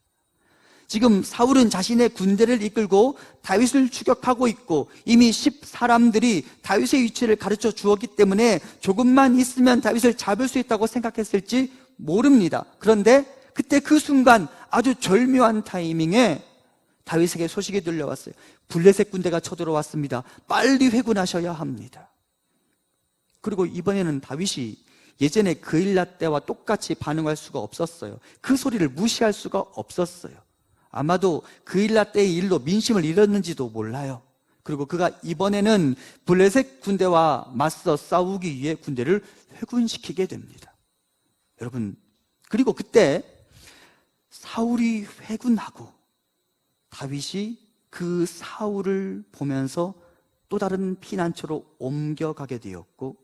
S1: 지금 사울은 자신의 군대를 이끌고 다윗을 추격하고 있고 이미 10사람들이 다윗의 위치를 가르쳐 주었기 때문에 조금만 있으면 다윗을 잡을 수 있다고 생각했을지 모릅니다. 그런데 그때 그 순간 아주 절묘한 타이밍에 다윗에게 소식이 들려왔어요. 블레셋 군대가 쳐들어왔습니다. 빨리 회군하셔야 합니다. 그리고 이번에는 다윗이 예전에 그일라 때와 똑같이 반응할 수가 없었어요. 그 소리를 무시할 수가 없었어요. 아마도 그일라 때의 일로 민심을 잃었는지도 몰라요. 그리고 그가 이번에는 블레셋 군대와 맞서 싸우기 위해 군대를 회군시키게 됩니다. 여러분, 그리고 그때 사울이 회군하고 다윗이 그 사울을 보면서 또 다른 피난처로 옮겨가게 되었고,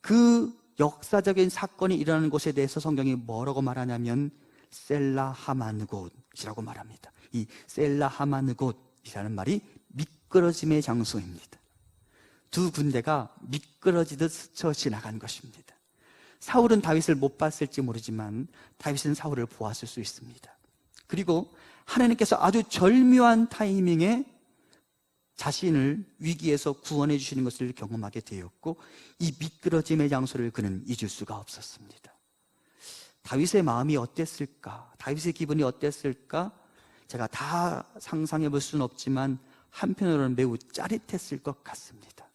S1: 그 역사적인 사건이 일어나는 곳에 대해서 성경이 뭐라고 말하냐면 셀라 하마느곳이라고 말합니다. 이 셀라 하마느곳이라는 말이 미끄러짐의 장소입니다. 두 군대가 미끄러지듯 스쳐 지나간 것입니다. 사울은 다윗을 못 봤을지 모르지만 다윗은 사울을 보았을 수 있습니다. 그리고 하나님께서 아주 절묘한 타이밍에 자신을 위기에서 구원해 주시는 것을 경험하게 되었고, 이 미끄러짐의 장소를 그는 잊을 수가 없었습니다. 다윗의 마음이 어땠을까? 다윗의 기분이 어땠을까? 제가 다 상상해 볼 수는 없지만 한편으로는 매우 짜릿했을 것 같습니다.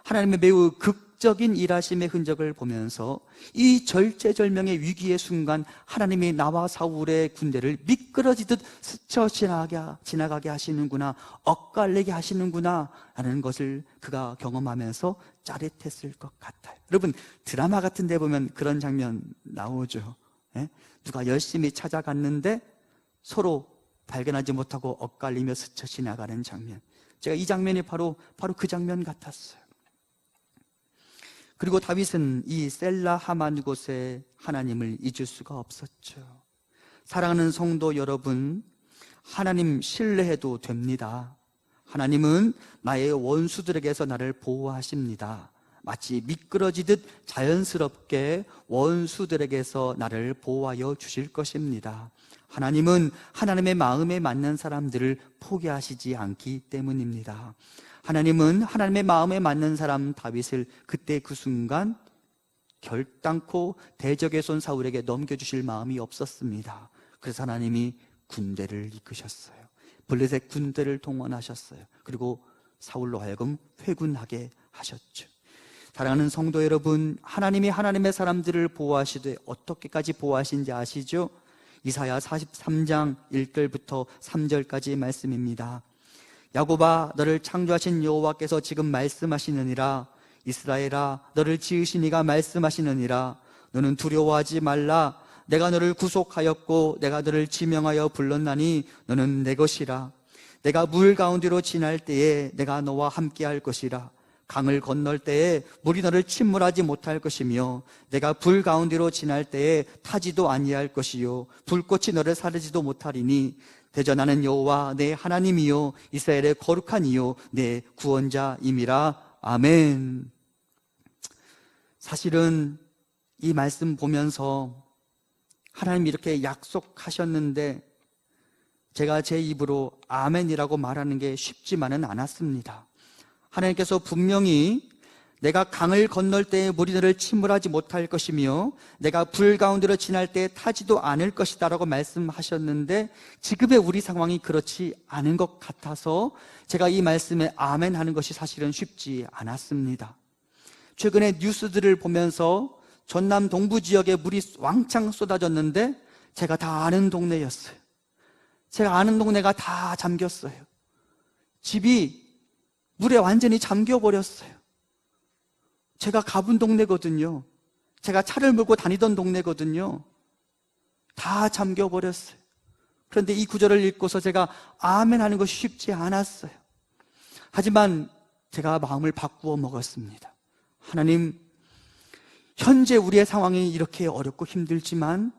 S1: 하나님의 매우 극적인 일하심의 흔적을 보면서 이 절체절명의 위기의 순간 하나님이 나와 사울의 군대를 미끄러지듯 스쳐 지나가게 하시는구나, 엇갈리게 하시는구나 라는 것을 그가 경험하면서 짜릿했을 것 같아요. 여러분, 드라마 같은 데 보면 그런 장면 나오죠. 누가 열심히 찾아갔는데 서로 발견하지 못하고 엇갈리며 스쳐 지나가는 장면. 제가 이 장면이 바로 그 장면 같았어요. 그리고 다윗은 이 셀라 하마누곳에 하나님을 잊을 수가 없었죠. 사랑하는 성도 여러분, 하나님 신뢰해도 됩니다. 하나님은 나의 원수들에게서 나를 보호하십니다. 마치 미끄러지듯 자연스럽게 원수들에게서 나를 보호하여 주실 것입니다. 하나님은 하나님의 마음에 맞는 사람들을 포기하시지 않기 때문입니다. 하나님은 하나님의 마음에 맞는 사람 다윗을 그때 그 순간 결단코 대적의 손 사울에게 넘겨주실 마음이 없었습니다. 그래서 하나님이 군대를 이끄셨어요. 블레셋 군대를 동원하셨어요. 그리고 사울로 하여금 회군하게 하셨죠. 사랑하는 성도 여러분, 하나님이 하나님의 사람들을 보호하시되 어떻게까지 보호하신지 아시죠? 이사야 43장 1절부터 3절까지의 말씀입니다. 야곱아, 너를 창조하신 여호와께서 지금 말씀하시느니라. 이스라엘아, 너를 지으신 이가 말씀하시느니라. 너는 두려워하지 말라. 내가 너를 구속하였고 내가 너를 지명하여 불렀나니 너는 내 것이라. 내가 물 가운데로 지날 때에 내가 너와 함께할 것이라. 강을 건널 때에 물이 너를 침몰하지 못할 것이며 내가 불 가운데로 지날 때에 타지도 아니할 것이요 불꽃이 너를 사르지도 못하리니 대전하는 여호와 내 하나님이요 이스라엘의 거룩한 이요 내 구원자임이라. 아멘. 사실은 이 말씀 보면서 하나님이 이렇게 약속하셨는데 제가 제 입으로 아멘이라고 말하는 게 쉽지만은 않았습니다. 하나님께서 분명히 내가 강을 건널 때에 물이 너를 침몰하지 못할 것이며 내가 불 가운데로 지날 때에 타지도 않을 것이다 라고 말씀하셨는데 지금의 우리 상황이 그렇지 않은 것 같아서 제가 이 말씀에 아멘 하는 것이 사실은 쉽지 않았습니다. 최근에 뉴스들을 보면서 전남 동부 지역에 물이 왕창 쏟아졌는데 제가 다 아는 동네였어요. 제가 아는 동네가 다 잠겼어요. 집이 물에 완전히 잠겨버렸어요. 제가 가본 동네거든요. 제가 차를 몰고 다니던 동네거든요. 다 잠겨버렸어요. 그런데 이 구절을 읽고서 제가 아멘 하는 것이 쉽지 않았어요. 하지만 제가 마음을 바꾸어 먹었습니다. 하나님, 현재 우리의 상황이 이렇게 어렵고 힘들지만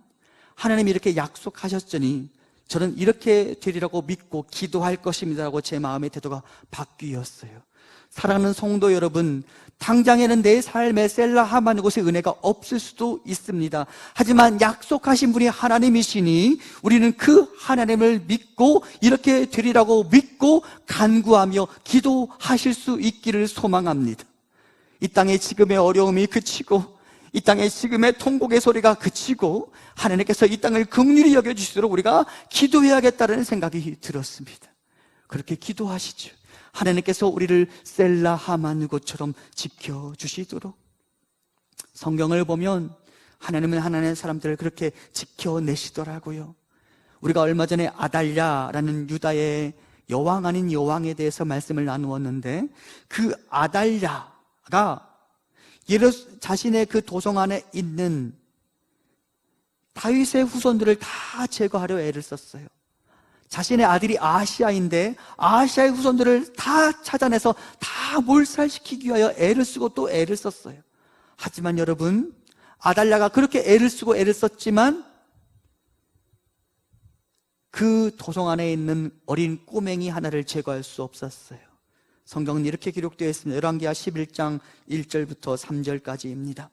S1: 하나님이 이렇게 약속하셨으니 저는 이렇게 되리라고 믿고 기도할 것입니다라고 제 마음의 태도가 바뀌었어요. 사랑하는 성도 여러분, 당장에는 내 삶에 셀라 하만 곳에 은혜가 없을 수도 있습니다. 하지만 약속하신 분이 하나님이시니 우리는 그 하나님을 믿고 이렇게 되리라고 믿고 간구하며 기도하실 수 있기를 소망합니다. 이 땅의 지금의 어려움이 그치고 이 땅의 지금의 통곡의 소리가 그치고 하나님께서 이 땅을 긍휼히 여겨주시도록 우리가 기도해야겠다는 생각이 들었습니다. 그렇게 기도하시죠. 하나님께서 우리를 셀라 하만 곳처럼 지켜주시도록. 성경을 보면 하나님은 하나님의 사람들을 그렇게 지켜내시더라고요. 우리가 얼마 전에 아달랴라는 유다의 여왕 아닌 여왕에 대해서 말씀을 나누었는데 그 아달랴가 자신의 그 도성 안에 있는 다윗의 후손들을 다 제거하려 애를 썼어요. 자신의 아들이 아하시아인데 아하시아의 후손들을 다 찾아내서 다 몰살시키기 위하여 애를 쓰고 또 애를 썼어요. 하지만 여러분, 아달랴가 그렇게 애를 쓰고 애를 썼지만 그 도성 안에 있는 어린 꼬맹이 하나를 제거할 수 없었어요. 성경은 이렇게 기록되어 있습니다. 열왕기하 11장 1절부터 3절까지입니다.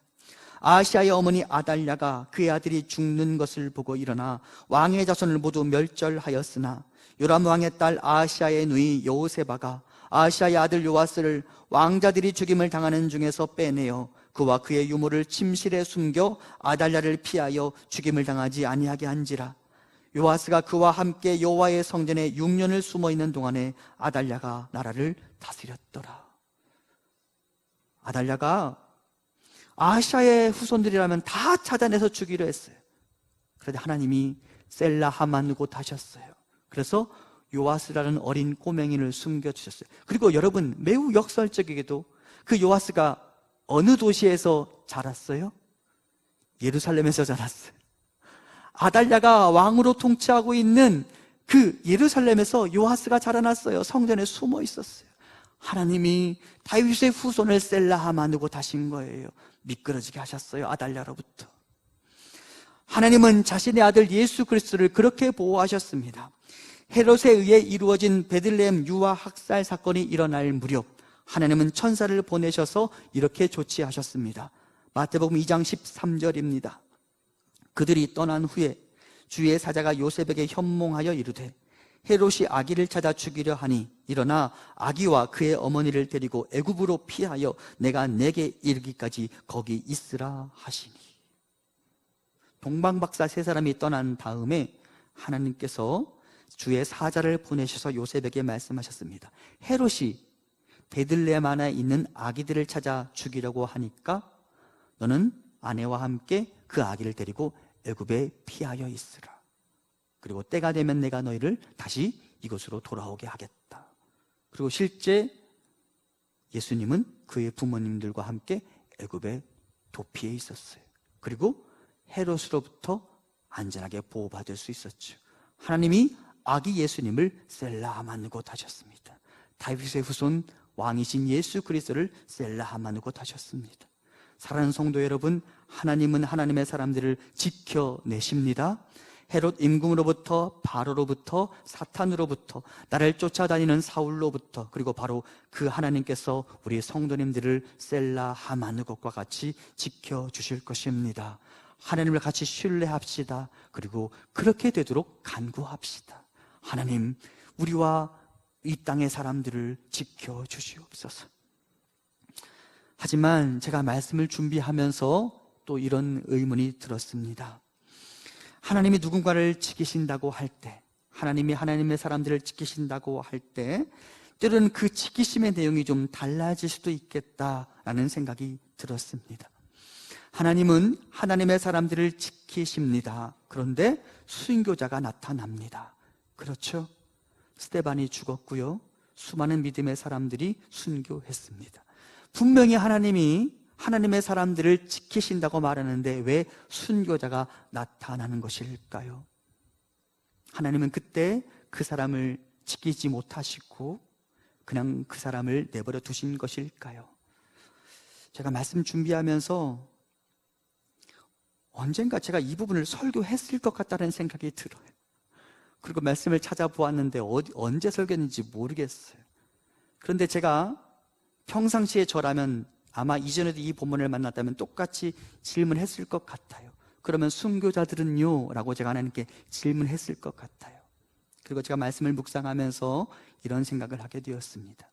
S1: 아하시아의 어머니 아달랴가 그의 아들이 죽는 것을 보고 일어나 왕의 자손을 모두 멸절하였으나 요람 왕의 딸 아하시아의 누이 여호세바가 아하시아의 아들 요아스를 왕자들이 죽임을 당하는 중에서 빼내어 그와 그의 유모를 침실에 숨겨 아달랴를 피하여 죽임을 당하지 아니하게 한지라. 요아스가 그와 함께 여호와의 성전에 6년을 숨어 있는 동안에 아달랴가 나라를 다스렸더라. 아달랴가 아하시아의 후손들이라면 다 찾아내서 죽이려 했어요. 그런데 하나님이 셀라 하만 곳 하셨어요. 그래서 요아스라는 어린 꼬맹이를 숨겨주셨어요. 그리고 여러분, 매우 역설적이게도 그 요아스가 어느 도시에서 자랐어요? 예루살렘에서 자랐어요. 아달랴가 왕으로 통치하고 있는 그 예루살렘에서 요아스가 자라났어요. 성전에 숨어 있었어요. 하나님이 다윗의 후손을 셀라하마누고 다신 거예요. 미끄러지게 하셨어요. 아달랴로부터. 하나님은 자신의 아들 예수 그리스도를 그렇게 보호하셨습니다. 헤롯에 의해 이루어진 베들레헴 유아 학살 사건이 일어날 무렵 하나님은 천사를 보내셔서 이렇게 조치하셨습니다. 마태복음 2장 13절입니다. 그들이 떠난 후에 주의 사자가 요셉에게 현몽하여 이르되 헤롯이 아기를 찾아 죽이려 하니 일어나 아기와 그의 어머니를 데리고 애굽으로 피하여 내가 내게 이르기까지 거기 있으라 하시니. 동방박사 세 사람이 떠난 다음에 하나님께서 주의 사자를 보내셔서 요셉에게 말씀하셨습니다. 헤롯이 베들레헴 안에 있는 아기들을 찾아 죽이려고 하니까 너는 아내와 함께 그 아기를 데리고 애굽에 피하여 있으라. 그리고 때가 되면 내가 너희를 다시 이곳으로 돌아오게 하겠다. 그리고 실제 예수님은 그의 부모님들과 함께 애굽에 도피해 있었어요. 그리고 헤롯으로부터 안전하게 보호받을 수 있었죠. 하나님이 아기 예수님을 셀라하만 곳 하셨습니다. 다윗의 후손 왕이신 예수 그리스도를 셀라하마누 곧 하셨습니다. 사랑하는 성도 여러분, 하나님은 하나님의 사람들을 지켜내십니다. 헤롯 임금으로부터, 바로로부터, 사탄으로부터, 나를 쫓아다니는 사울로부터, 그리고 바로 그 하나님께서 우리 성도님들을 셀라하마누 것과 같이 지켜주실 것입니다. 하나님을 같이 신뢰합시다. 그리고 그렇게 되도록 간구합시다. 하나님, 우리와 이 땅의 사람들을 지켜주시옵소서. 하지만 제가 말씀을 준비하면서 또 이런 의문이 들었습니다. 하나님이 누군가를 지키신다고 할 때, 하나님이 하나님의 사람들을 지키신다고 할 때 때로는 그 지키심의 내용이 좀 달라질 수도 있겠다라는 생각이 들었습니다. 하나님은 하나님의 사람들을 지키십니다. 그런데 순교자가 나타납니다. 그렇죠? 스데반이 죽었고요, 수많은 믿음의 사람들이 순교했습니다. 분명히 하나님이 하나님의 사람들을 지키신다고 말하는데 왜 순교자가 나타나는 것일까요? 하나님은 그때 그 사람을 지키지 못하시고 그냥 그 사람을 내버려 두신 것일까요? 제가 말씀 준비하면서 언젠가 제가 이 부분을 설교했을 것 같다는 생각이 들어요. 그리고 말씀을 찾아보았는데 언제 설교했는지 모르겠어요. 그런데 제가 평상시에 저라면 아마 이전에도 이 본문을 만났다면 똑같이 질문했을 것 같아요. 그러면 순교자들은요? 라고 제가 하나님께 질문했을 것 같아요. 그리고 제가 말씀을 묵상하면서 이런 생각을 하게 되었습니다.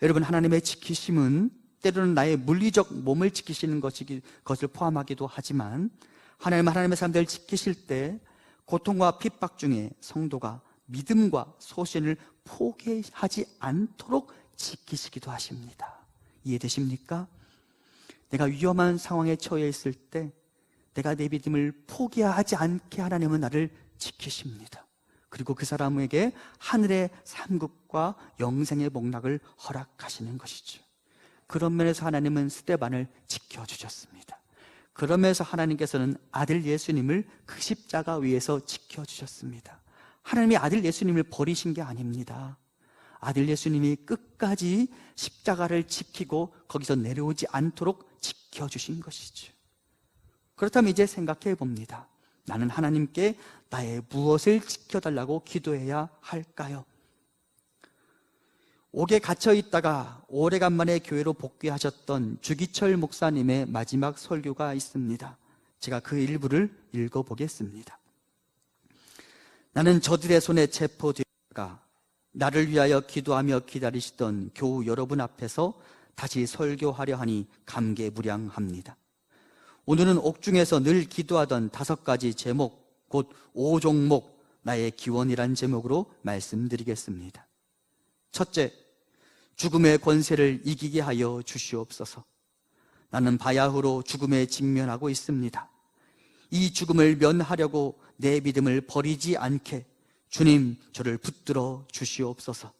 S1: 여러분, 하나님의 지키심은 때로는 나의 물리적 몸을 지키시는 것을 포함하기도 하지만 하나님은 하나님의 사람들을 지키실 때 고통과 핍박 중에 성도가 믿음과 소신을 포기하지 않도록 지키시기도 하십니다. 이해되십니까? 내가 위험한 상황에 처해 있을 때 내가 내 믿음을 포기하지 않게 하나님은 나를 지키십니다. 그리고 그 사람에게 하늘의 상급과 영생의 복락을 허락하시는 것이죠. 그런 면에서 하나님은 스데반을 지켜주셨습니다. 그러면서 하나님께서는 아들 예수님을 그 십자가 위에서 지켜주셨습니다. 하나님이 아들 예수님을 버리신 게 아닙니다. 아들 예수님이 끝까지 십자가를 지키고 거기서 내려오지 않도록 지켜주신 것이죠. 그렇다면 이제 생각해 봅니다. 나는 하나님께 나의 무엇을 지켜달라고 기도해야 할까요? 옥에 갇혀 있다가 오래간만에 교회로 복귀하셨던 주기철 목사님의 마지막 설교가 있습니다. 제가 그 일부를 읽어보겠습니다. 나는 저들의 손에 체포되다가 나를 위하여 기도하며 기다리시던 교우 여러분 앞에서 다시 설교하려 하니 감개무량합니다. 오늘은 옥중에서 늘 기도하던 5가지 제목, 곧 5종목, 나의 기원이란 제목으로 말씀드리겠습니다. 첫째, 죽음의 권세를 이기게 하여 주시옵소서. 나는 바야흐로 죽음에 직면하고 있습니다. 이 죽음을 면하려고 내 믿음을 버리지 않게 주님, 저를 붙들어 주시옵소서.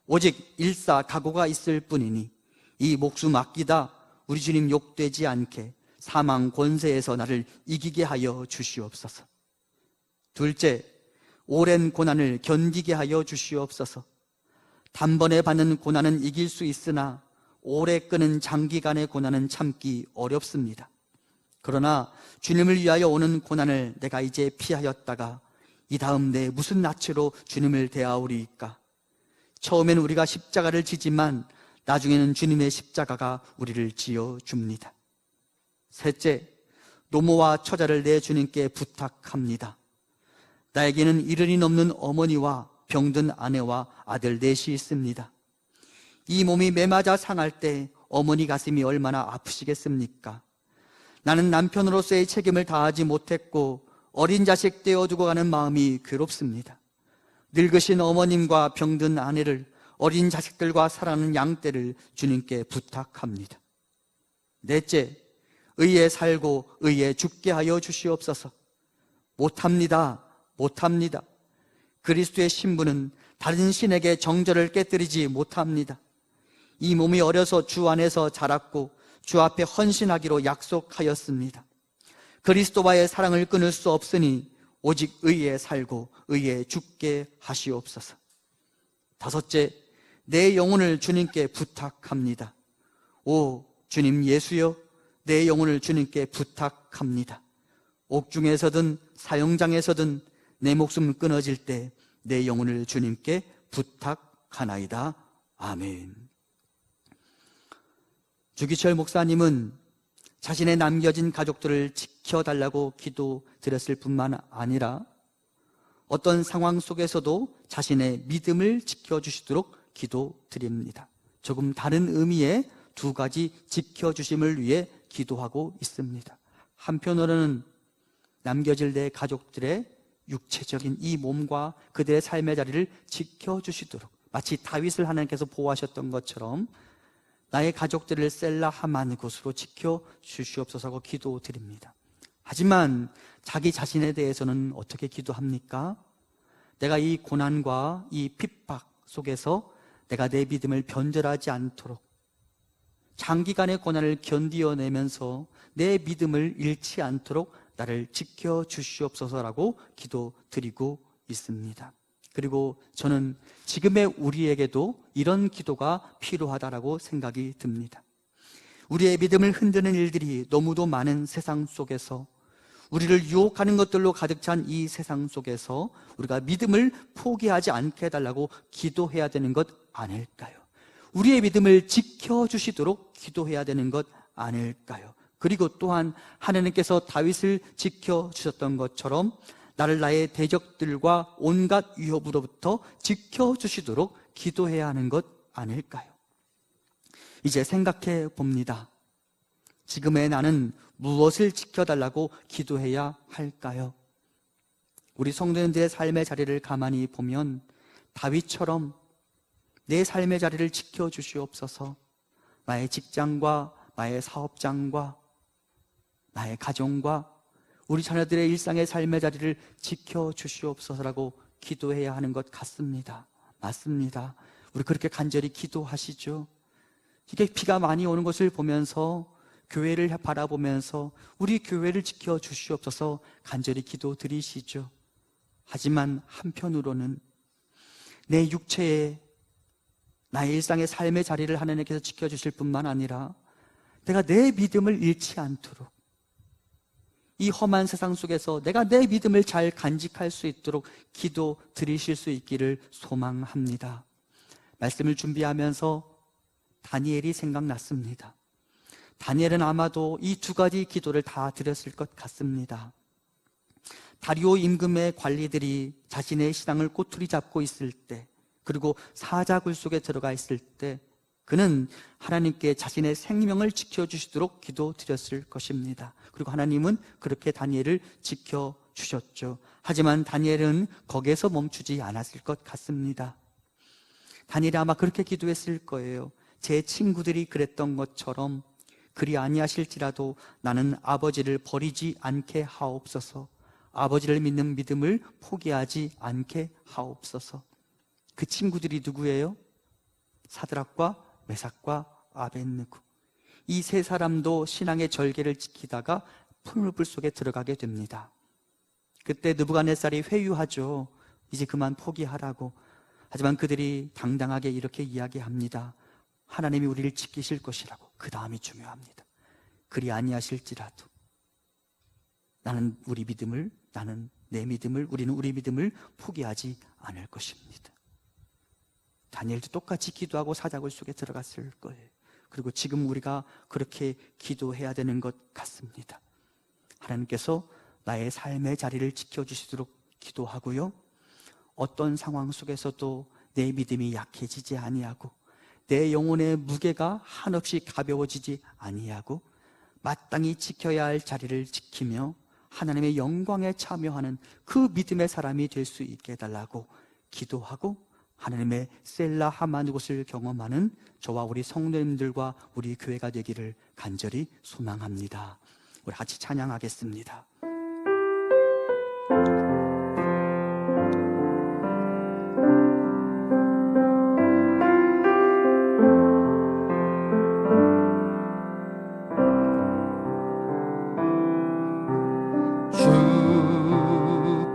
S1: 오직 일사각오가 있을 뿐이니 이 목숨 아끼다 우리 주님 욕되지 않게 사망 권세에서 나를 이기게 하여 주시옵소서. 둘째, 오랜 고난을 견디게 하여 주시옵소서. 단번에 받는 고난은 이길 수 있으나 오래 끄는 장기간의 고난은 참기 어렵습니다. 그러나 주님을 위하여 오는 고난을 내가 이제 피하였다가 이 다음 내 무슨 낯으로 주님을 대하오리이까? 처음에는 우리가 십자가를 지지만 나중에는 주님의 십자가가 우리를 지어줍니다. 셋째, 노모와 처자를 내 주님께 부탁합니다. 나에게는 이른이 넘는 어머니와 병든 아내와 아들 넷이 있습니다. 이 몸이 매맞아 상할 때 어머니 가슴이 얼마나 아프시겠습니까? 나는 남편으로서의 책임을 다하지 못했고 어린 자식 떼어두고 가는 마음이 괴롭습니다. 늙으신 어머님과 병든 아내를, 어린 자식들과 살아가는 양떼를 주님께 부탁합니다. 넷째, 의에 살고 의에 죽게 하여 주시옵소서. 못합니다. 그리스도의 신부는 다른 신에게 정절을 깨뜨리지 못합니다. 이 몸이 어려서 주 안에서 자랐고 주 앞에 헌신하기로 약속하였습니다. 그리스도와의 사랑을 끊을 수 없으니 오직 의에 살고 의에 죽게 하시옵소서. 다섯째, 내 영혼을 주님께 부탁합니다. 오 주님 예수여, 내 영혼을 주님께 부탁합니다. 옥중에서든 사형장에서든 내 목숨 끊어질 때 내 영혼을 주님께 부탁하나이다. 아멘. 주기철 목사님은 자신의 남겨진 가족들을 지켜달라고 기도드렸을 뿐만 아니라 어떤 상황 속에서도 자신의 믿음을 지켜주시도록 기도드립니다. 조금 다른 의미의 두 가지 지켜주심을 위해 기도하고 있습니다. 한편으로는 남겨질 내 가족들의 육체적인 이 몸과 그들의 삶의 자리를 지켜주시도록, 마치 다윗을 하나님께서 보호하셨던 것처럼 나의 가족들을 셀라 하만 곳으로 지켜주시옵소서 기도드립니다. 하지만 자기 자신에 대해서는 어떻게 기도합니까? 내가 이 고난과 이 핍박 속에서 내가 내 믿음을 변절하지 않도록 장기간의 고난을 견디어내면서 내 믿음을 잃지 않도록 나를 지켜주시옵소서라고 기도드리고 있습니다. 그리고 저는 지금의 우리에게도 이런 기도가 필요하다라고 생각이 듭니다. 우리의 믿음을 흔드는 일들이 너무도 많은 세상 속에서, 우리를 유혹하는 것들로 가득 찬 이 세상 속에서 우리가 믿음을 포기하지 않게 해달라고 기도해야 되는 것 아닐까요? 우리의 믿음을 지켜주시도록 기도해야 되는 것 아닐까요? 그리고 또한 하나님께서 다윗을 지켜주셨던 것처럼 나를 나의 대적들과 온갖 위협으로부터 지켜주시도록 기도해야 하는 것 아닐까요? 이제 생각해 봅니다. 지금의 나는 무엇을 지켜달라고 기도해야 할까요? 우리 성도님들의 삶의 자리를 가만히 보면 다윗처럼 내 삶의 자리를 지켜주시옵소서, 나의 직장과 나의 사업장과 나의 가정과 우리 자녀들의 일상의 삶의 자리를 지켜주시옵소서라고 기도해야 하는 것 같습니다. 맞습니다. 우리 그렇게 간절히 기도하시죠. 이게 비가 많이 오는 것을 보면서, 교회를 바라보면서 우리 교회를 지켜주시옵소서 간절히 기도드리시죠. 하지만 한편으로는 내 육체에 나의 일상의 삶의 자리를 하나님께서 지켜주실 뿐만 아니라 내가 내 믿음을 잃지 않도록, 이 험한 세상 속에서 내가 내 믿음을 잘 간직할 수 있도록 기도 드리실 수 있기를 소망합니다. 말씀을 준비하면서 다니엘이 생각났습니다. 다니엘은 아마도 이 두 가지 기도를 다 드렸을 것 같습니다. 다리오 임금의 관리들이 자신의 신앙을 꼬투리 잡고 있을 때, 그리고 사자굴 속에 들어가 있을 때 그는 하나님께 자신의 생명을 지켜주시도록 기도드렸을 것입니다. 그리고 하나님은 그렇게 다니엘을 지켜주셨죠. 하지만 다니엘은 거기에서 멈추지 않았을 것 같습니다. 다니엘이 아마 그렇게 기도했을 거예요. 제 친구들이 그랬던 것처럼 그리 아니하실지라도 나는 아버지를 버리지 않게 하옵소서, 아버지를 믿는 믿음을 포기하지 않게 하옵소서. 그 친구들이 누구예요? 사드락과 메삭과 아벳느고, 이 세 사람도 신앙의 절개를 지키다가 풀무불 속에 들어가게 됩니다. 그때 느부갓네살이 회유하죠. 이제 그만 포기하라고. 하지만 그들이 당당하게 이렇게 이야기합니다. 하나님이 우리를 지키실 것이라고. 그 다음이 중요합니다. 그리 아니하실지라도 나는 내 믿음을, 우리는 우리 믿음을 포기하지 않을 것입니다. 다니엘도 똑같이 기도하고 사자굴 속에 들어갔을 거예요. 그리고 지금 우리가 그렇게 기도해야 되는 것 같습니다. 하나님께서 나의 삶의 자리를 지켜주시도록 기도하고요, 어떤 상황 속에서도 내 믿음이 약해지지 아니하고 내 영혼의 무게가 한없이 가벼워지지 아니하고 마땅히 지켜야 할 자리를 지키며 하나님의 영광에 참여하는 그 믿음의 사람이 될 수 있게 해달라고 기도하고, 하나님의 셀라 하만 곳을 경험하는 저와 우리 성도님들과 우리 교회가 되기를 간절히 소망합니다. 우리 같이 찬양하겠습니다.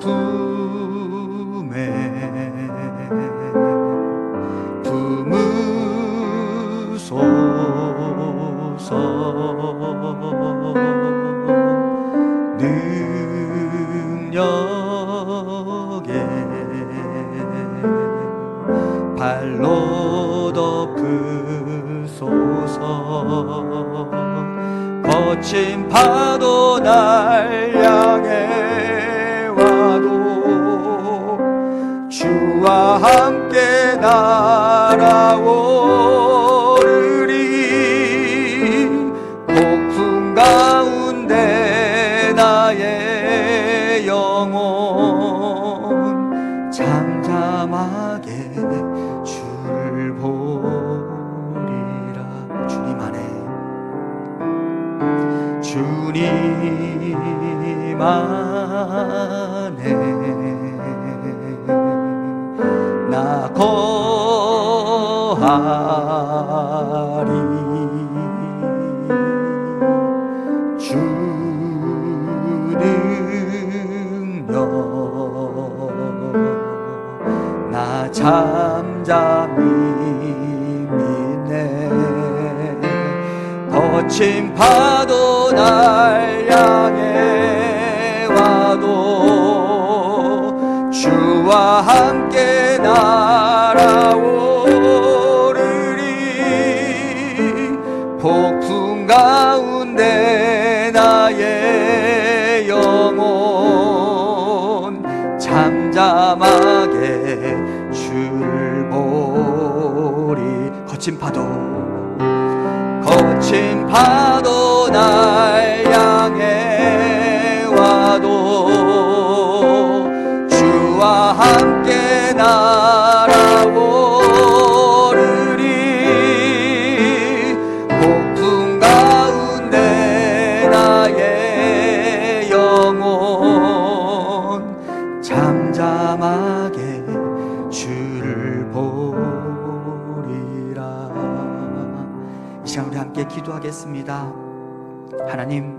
S1: 품에 품을 능력에 발로 덮으소서. 거친 파도 날 향해 와도 주와 함께 날아오르리. 폭풍 가운데 나의 영혼 잠잠하게 주를 보리라. 주님 안에, 주님 안에 나 거하리. 주 능력 나 잠잠히 믿네. 거친 파도 날 향해 와도 주와 함께 날아오르리. 폭풍 가운데 나의 영혼 잠잠하게 주를 보리. 거친 파도 날 향해 와도 주와 함께 날아오르리. 폭풍 가운데 나의 영혼 잠잠하게 주를 보리라. 이 시간 우리 함께 기도하겠습니다. 하나님,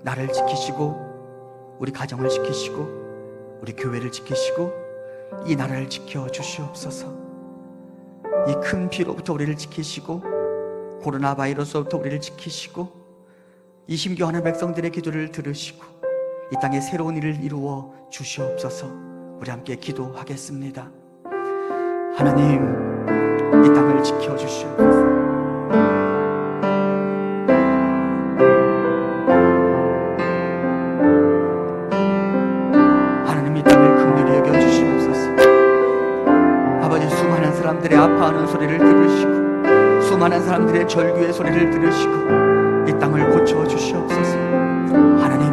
S1: 나를 지키시고 우리 가정을 지키시고 우리 교회를 지키시고 이 나라를 지켜주시옵소서. 이 큰 비로부터 우리를 지키시고 코로나 바이러스로부터 우리를 지키시고 이 심교하는 백성들의 기도를 들으시고 이 땅에 새로운 일을 이루어 주시옵소서. 우리 함께 기도하겠습니다. 하나님, 이 땅을 지켜주시옵소서. 사람들의 아파하는 소리를 들으시고 수많은 사람들의 절규의 소리를 들으시고 이 땅을 고쳐주시옵소서. 하나님,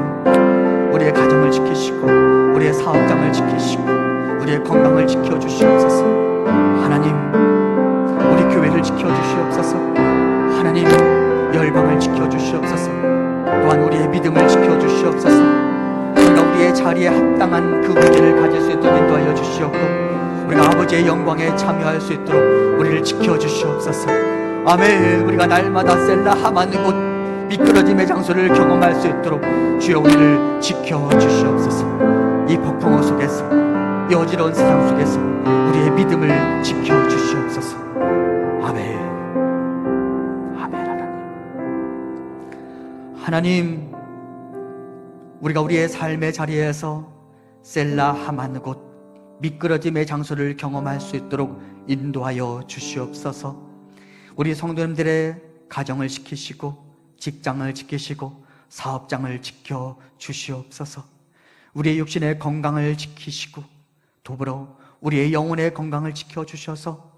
S1: 우리의 가정을 지키시고 우리의 사업장을 지키시고 우리의 건강을 지켜주시옵소서. 하나님, 우리 교회를 지켜주시옵소서. 하나님, 열방을 지켜주시옵소서. 또한 우리의 믿음을 지켜주시옵소서. 우리가 우리의 자리에 합당한 그 의지를 가질 수 있도록 인도하여 주시옵고 우리가 아버지의 영광에 참여할 수 있도록 우리를 지켜주시옵소서. 아멘. 우리가 날마다 셀라 하마는 곳 미끄러짐의 장소를 경험할 수 있도록 주여 우리를 지켜주시옵소서. 이 폭풍우 속에서, 이 어지러운 세상 속에서 우리의 믿음을 지켜주시옵소서. 아멘. 아멘. 하나님, 우리가 우리의 삶의 자리에서 셀라 하마는 곳 미끄러짐의 장소를 경험할 수 있도록 인도하여 주시옵소서. 우리 성도님들의 가정을 지키시고 직장을 지키시고 사업장을 지켜 주시옵소서. 우리의 육신의 건강을 지키시고 더불어 우리의 영혼의 건강을 지켜 주셔서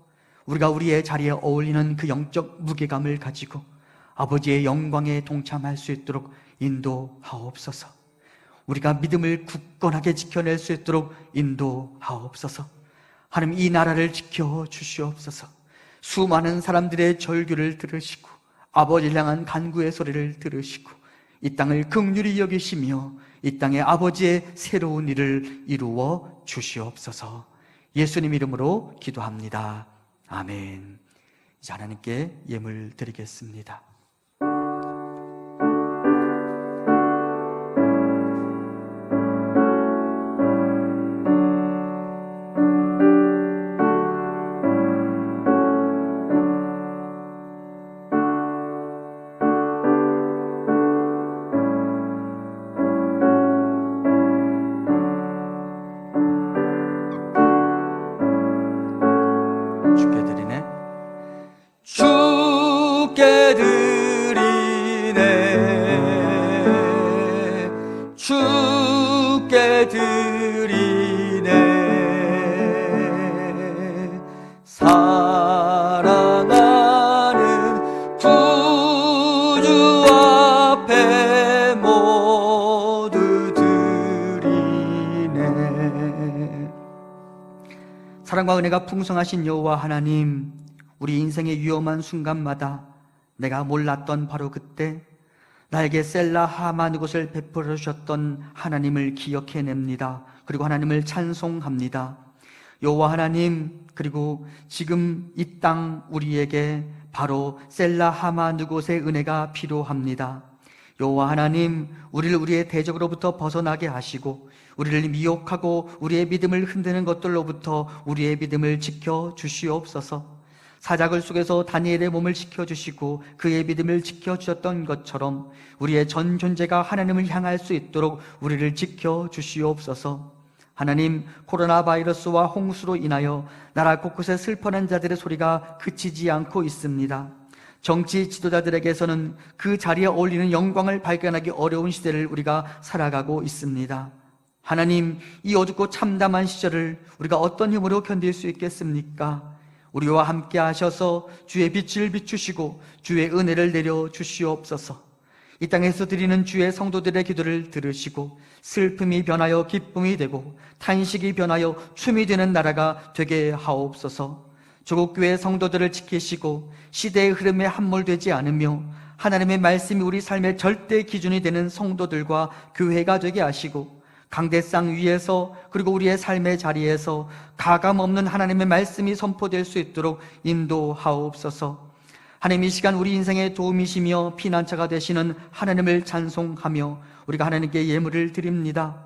S1: 우리가 우리의 자리에 어울리는 그 영적 무게감을 가지고 아버지의 영광에 동참할 수 있도록 인도하옵소서. 우리가 믿음을 굳건하게 지켜낼 수 있도록 인도하옵소서. 하나님, 이 나라를 지켜주시옵소서. 수많은 사람들의 절규를 들으시고 아버지를 향한 간구의 소리를 들으시고 이 땅을 긍휼히 여기시며 이 땅에 아버지의 새로운 일을 이루어 주시옵소서. 예수님 이름으로 기도합니다. 아멘. 이제 하나님께 예물 드리겠습니다. 드리네. 사랑하는 구주 앞에 모두 드리네. 사랑과 은혜가 풍성하신 여호와 하나님, 우리 인생의 위험한 순간마다 내가 몰랐던 바로 그때 나에게 셀라 하만 곳을 베풀어 주셨던 하나님을 기억해냅니다. 그리고 하나님을 찬송합니다. 여호와 하나님, 그리고 지금 이 땅 우리에게 바로 셀라 하만 곳의 은혜가 필요합니다. 여호와 하나님, 우리를 우리의 대적으로부터 벗어나게 하시고 우리를 미혹하고 우리의 믿음을 흔드는 것들로부터 우리의 믿음을 지켜 주시옵소서. 사자굴 속에서 다니엘의 몸을 지켜주시고 그의 믿음을 지켜주셨던 것처럼 우리의 전 존재가 하나님을 향할 수 있도록 우리를 지켜주시옵소서. 하나님, 코로나 바이러스와 홍수로 인하여 나라 곳곳에 슬퍼하는 자들의 소리가 그치지 않고 있습니다. 정치 지도자들에게서는 그 자리에 어울리는 영광을 발견하기 어려운 시대를 우리가 살아가고 있습니다. 하나님, 이 어둡고 참담한 시절을 우리가 어떤 힘으로 견딜 수 있겠습니까? 우리와 함께 하셔서 주의 빛을 비추시고 주의 은혜를 내려 주시옵소서. 이 땅에서 드리는 주의 성도들의 기도를 들으시고 슬픔이 변하여 기쁨이 되고 탄식이 변하여 춤이 되는 나라가 되게 하옵소서. 조국 교회 성도들을 지키시고 시대의 흐름에 함몰되지 않으며 하나님의 말씀이 우리 삶의 절대 기준이 되는 성도들과 교회가 되게 하시고 강대상 위에서 그리고 우리의 삶의 자리에서 가감없는 하나님의 말씀이 선포될 수 있도록 인도하옵소서. 하나님, 이 시간 우리 인생의 도움이시며 피난처가 되시는 하나님을 찬송하며 우리가 하나님께 예물을 드립니다.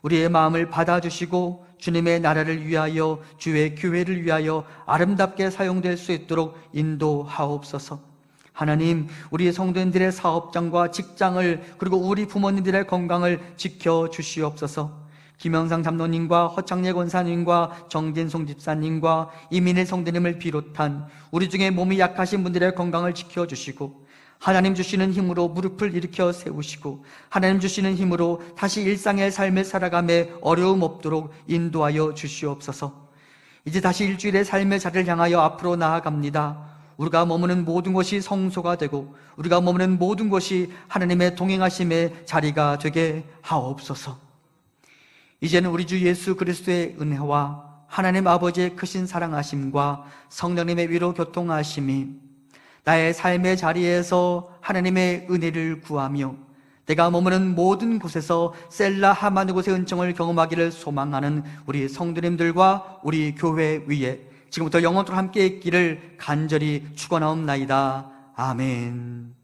S1: 우리의 마음을 받아주시고 주님의 나라를 위하여 주의 교회를 위하여 아름답게 사용될 수 있도록 인도하옵소서. 하나님, 우리 성도님들의 사업장과 직장을 그리고 우리 부모님들의 건강을 지켜주시옵소서. 김영상 장로님과 허창예 권사님과 정진송 집사님과 이민일 성도님을 비롯한 우리 중에 몸이 약하신 분들의 건강을 지켜주시고 하나님 주시는 힘으로 무릎을 일으켜 세우시고 하나님 주시는 힘으로 다시 일상의 삶을 살아가며 어려움 없도록 인도하여 주시옵소서. 이제 다시 일주일의 삶의 자리를 향하여 앞으로 나아갑니다. 우리가 머무는 모든 곳이 성소가 되고 우리가 머무는 모든 곳이 하나님의 동행하심의 자리가 되게 하옵소서. 이제는 우리 주 예수 그리스도의 은혜와 하나님 아버지의 크신 사랑하심과 성령님의 위로 교통하심이 나의 삶의 자리에서 하나님의 은혜를 구하며 내가 머무는 모든 곳에서 셀라 하만 곳의 은총을 경험하기를 소망하는 우리 성도님들과 우리 교회 위에 지금부터 영원토록 함께 있기를 간절히 축원하옵나이다. 아멘.